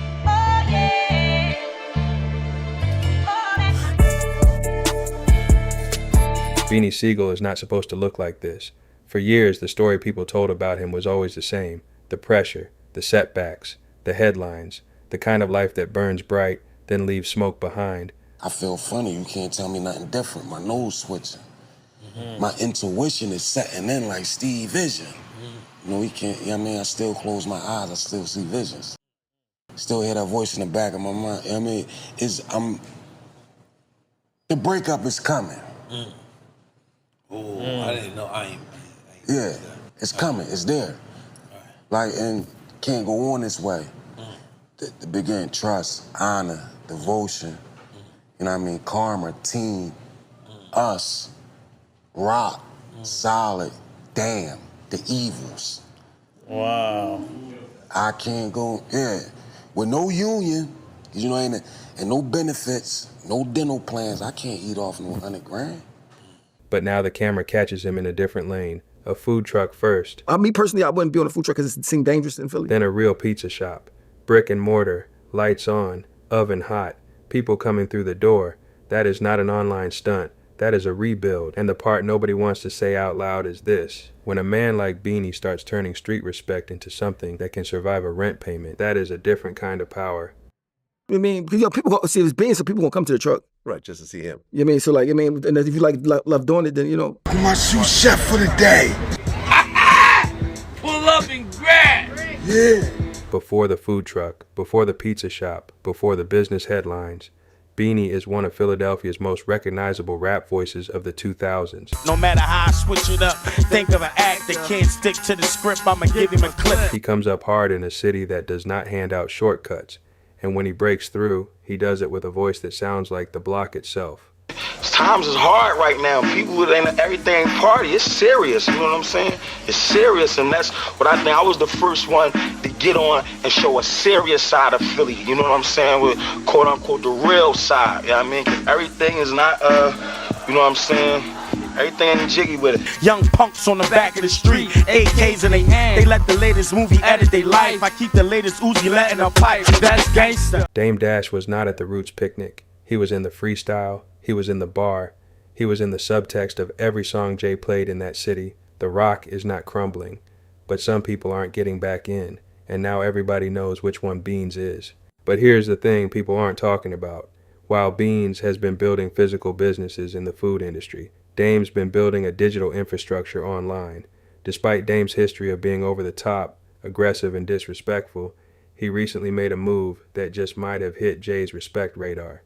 Beanie Sigel is not supposed to look like this. For years, the story people told about him was always the same. The pressure, the setbacks, the headlines, the kind of life that burns bright, then leaves smoke behind. I feel funny. You can't tell me nothing different. My nose switching. My intuition is setting in like Steve Vision. You know, he can't, you know what I mean? I still close my eyes. I still see visions. Still hear that voice in the back of my mind. You know what I mean? The breakup is coming. Oh, I didn't know. I ain't. Yeah, it's coming. It's there. Like, and can't go on this way. The beginning, trust, honor, devotion. You know what I mean? Karma, team, us, rock, solid, damn, the evils. Wow. I can't go, yeah, with no union, 'cause you know, and no benefits, no dental plans. I can't eat off no 100 grand. But now the camera catches him in a different lane. A food truck first, Me personally, I wouldn't be on a food truck because it seemed dangerous in Philly. then a real pizza shop. Brick and mortar, lights on, oven hot, people coming through the door. That is not an online stunt. That is a rebuild. And the part nobody wants to say out loud is this. When a man like Beanie starts turning street respect into something that can survive a rent payment, that is a different kind of power. I mean, because, people go see it's Beans, so people gonna come to the truck. Right, just to see him. You know what I mean? So, like, I mean, and if you love doing it, then, you know. I'm my sous chef for the day. Pull up and grab. Yeah. Before the food truck, before the pizza shop, before the business headlines, Beanie is one of Philadelphia's most recognizable rap voices of the 2000s. No matter how I switch it up, think of an act that can't stick to the script. I'ma give him a clip. He comes up hard in a city that does not hand out shortcuts. And when he breaks through, he does it with a voice that sounds like the block itself. Times is hard right now. People, it ain't everything party. It's serious. You know what I'm saying? It's serious, and that's what I think. I was the first one to get on and show a serious side of Philly. You know what I'm saying? With quote unquote the real side. You know what I mean? 'Cause everything is not, you know what I'm saying? Everything ain't jiggy with it. Young punks on the back of the street, AKs in their hand. They let the latest movie edit their life. I keep the latest Uzi letting a pipe. That's gangsta. Dame Dash was not at the Roots picnic. He was in the freestyle. He was in the bar. He was in the subtext of every song Jay played in that city. The rock is not crumbling. But some people aren't getting back in. And now everybody knows which one Beans is. But here's the thing people aren't talking about. While Beans has been building physical businesses in the food industry, Dame's been building a digital infrastructure online. Despite Dame's history of being over the top, aggressive, and disrespectful, he recently made a move that just might have hit Jay's respect radar.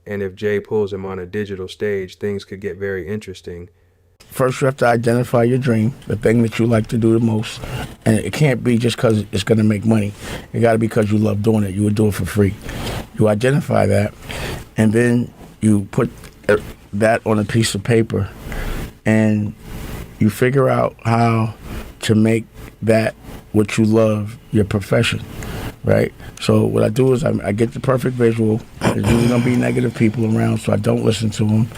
And if Jay pulls him on a digital stage, things could get very interesting. First, you have to identify your dream, the thing that you like to do the most. And it can't be just because it's going to make money. It got to be because you love doing it. You would do it for free. You identify that, and then you put that on a piece of paper, and you figure out how to make that what you love your profession. Right? So what I do is I get the perfect visual. There's usually going to be negative people around, so I don't listen to them.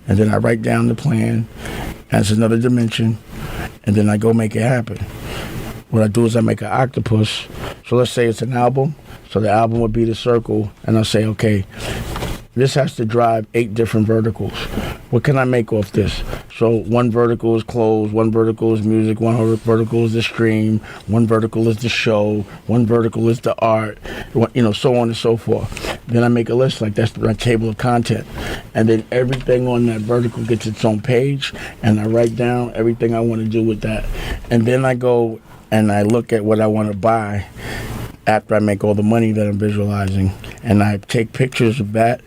And then I write down the plan. That's another dimension. And then I go make it happen. What I do is I make an octopus. So let's say it's an album. So the album would be the circle. And I'll say, okay, this has to drive 8 different verticals. What can I make off this? So one vertical is clothes, one vertical is music, one vertical is the stream, one vertical is the show, one vertical is the art, you know, so on and so forth. Then I make a list, like that's my table of content. And then everything on that vertical gets its own page, and I write down everything I want to do with that. And then I go and I look at what I want to buy after I make all the money that I'm visualizing, and I take pictures of that.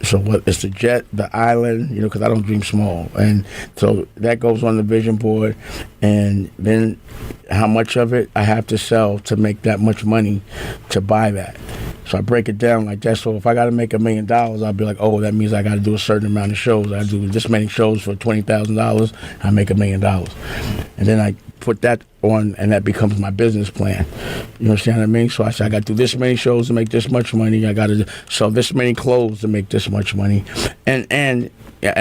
So what? It's the jet, the island, you know, because I don't dream small. And so that goes on the vision board, and then how much of it I have to sell to make that much money to buy that. So I break it down like that. So if I got to make $1 million, I'll be like, oh, that means I got to do a certain amount of shows. I do this many shows for $20,000, I make $1 million. And then I put that on, and that becomes my business plan. You understand what I mean? So I say I got to do this many shows to make this much money. I got to sell this many clothes to make this much money. And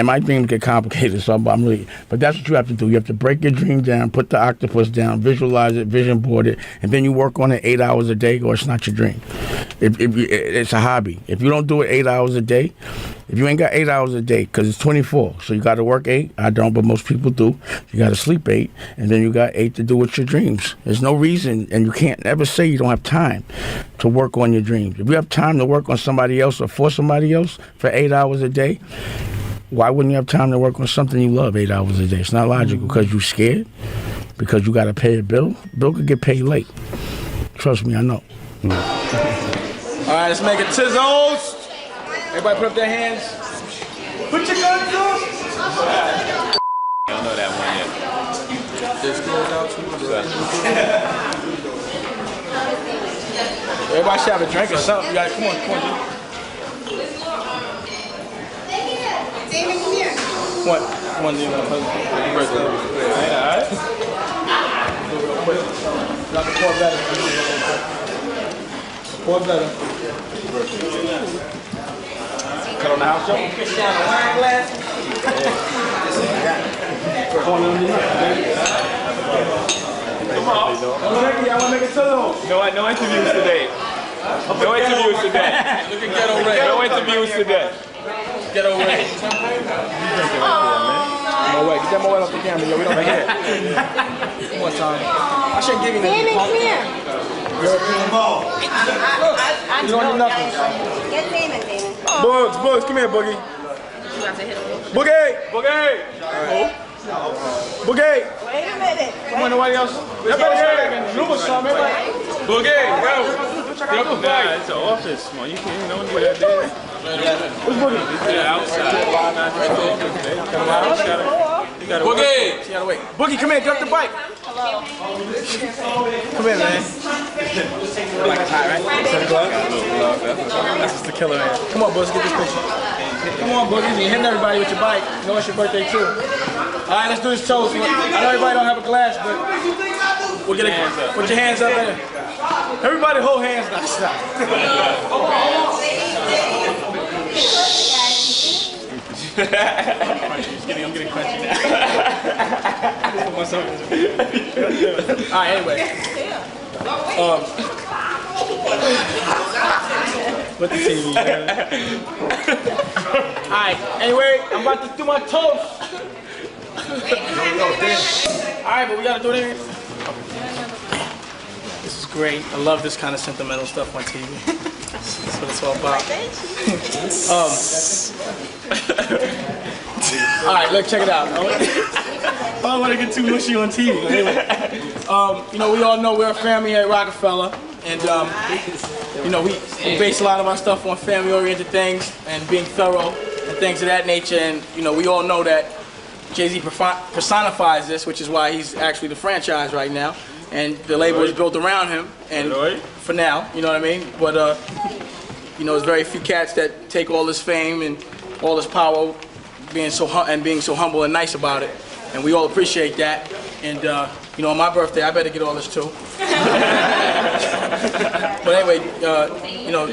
my dreams get complicated, so I'm really, but that's what you have to do. You have to break your dream down, put the octopus down, visualize it, vision board it, and then you work on it 8 hours a day, or it's not your dream. It's a hobby. If you don't do it 8 hours a day, if you ain't got 8 hours a day, because it's 24, so you got to work 8. I don't, but most people do. You got to sleep 8, and then you got 8 to do with your dreams. There's no reason, and you can't ever say you don't have time to work on your dreams. If you have time to work on somebody else or for somebody else for 8 hours a day, why wouldn't you have time to work on something you love 8 hours a day? It's not logical. Because you're scared, because you got to pay a bill. Bill could get paid late. Trust me, I know. All right, let's make it tizzles. Everybody put up their hands. Put your guns up. I don't know that one yet. Just close out too much. Everybody should have a drink or something. You gotta, come on, David, come here. Come on, David. Happy birthday. All right. Pour better. Pour better. Cut on the house show. Cristiano wine glass. Come on. I want to make a solo. No interviews today. No interviews today. Look at Ghetto Ray. No interviews today. Ghetto Ray. No way. Get that more off the camera, yo. We don't make it. One more time. I shouldn't give you that. David, come here. European ball. You don't need nothing. Get David, David. Bugs, come here, Boogie. Boogie! Boogie! Wait a minute. Come on, nobody else. Everybody here. Lumber some, everybody. Boogie, bro. Nah, it's an office, man. You can't even do that there. Who's Boogie? Yeah, outside. You gotta Boogie! You gotta wait. Boogie, come here, get up the bike. Hello. Come here, man. Like it's hot, right? Set the glove. That's just the killer man. Come on, Buzz, get this picture. Come on, Buzz, you're hitting everybody with your bike. You know it's your birthday too. All right, let's do this toast. I know everybody don't have a glass, but we'll get a, put your hands up there. Everybody hold hands now. Stop. I'm getting crunchy now. All right, anyway. Put the TV down. All right, anyway, I'm about to do my toast. All right, but we gotta do it again. This is great. I love this kind of sentimental stuff on TV. That's what it's all about. All right, look, check it out. I don't want to get too mushy on TV. But anyway, you know, we all know we're a family here at Roc-A-Fella, and you know, we base a lot of our stuff on family-oriented things and being thorough and things of that nature. And you know, we all know that Jay-Z personifies this, which is why he's actually the franchise right now, and the label is built around him. And for now, you know what I mean. But you know, there's very few cats that take all this fame and all this power, being so humble and nice about it, and we all appreciate that. And you know, on my birthday, I better get all this too. But anyway, you know,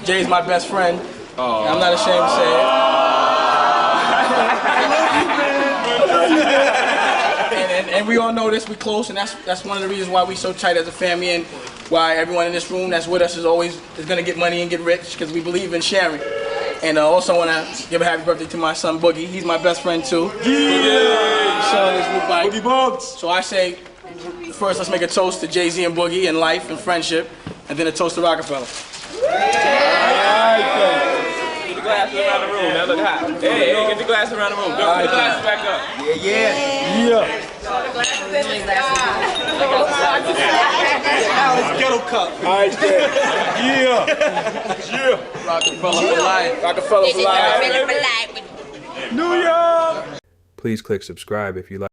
Jay's my best friend. I'm not ashamed to say it. And we all know this. We close, and that's one of the reasons why we so tight as a family, and why everyone in this room that's with us is gonna get money and get rich, because we believe in sharing. And I also want to give a happy birthday to my son Boogie. He's my best friend too. Yeah. Son is new bike. Boogie Bugs. So I say, first let's make a toast to Jay-Z and Boogie and life and friendship, and then a toast to Roc-A-Fella. Get the glasses around the room. Now look hot. Hey, get the glasses around the room. Put the glasses back up. Yeah. Ghetto cup. All right, yeah. Roc-A-Fella for life. Roc-A-Fella for life. New York. Please click subscribe if you like.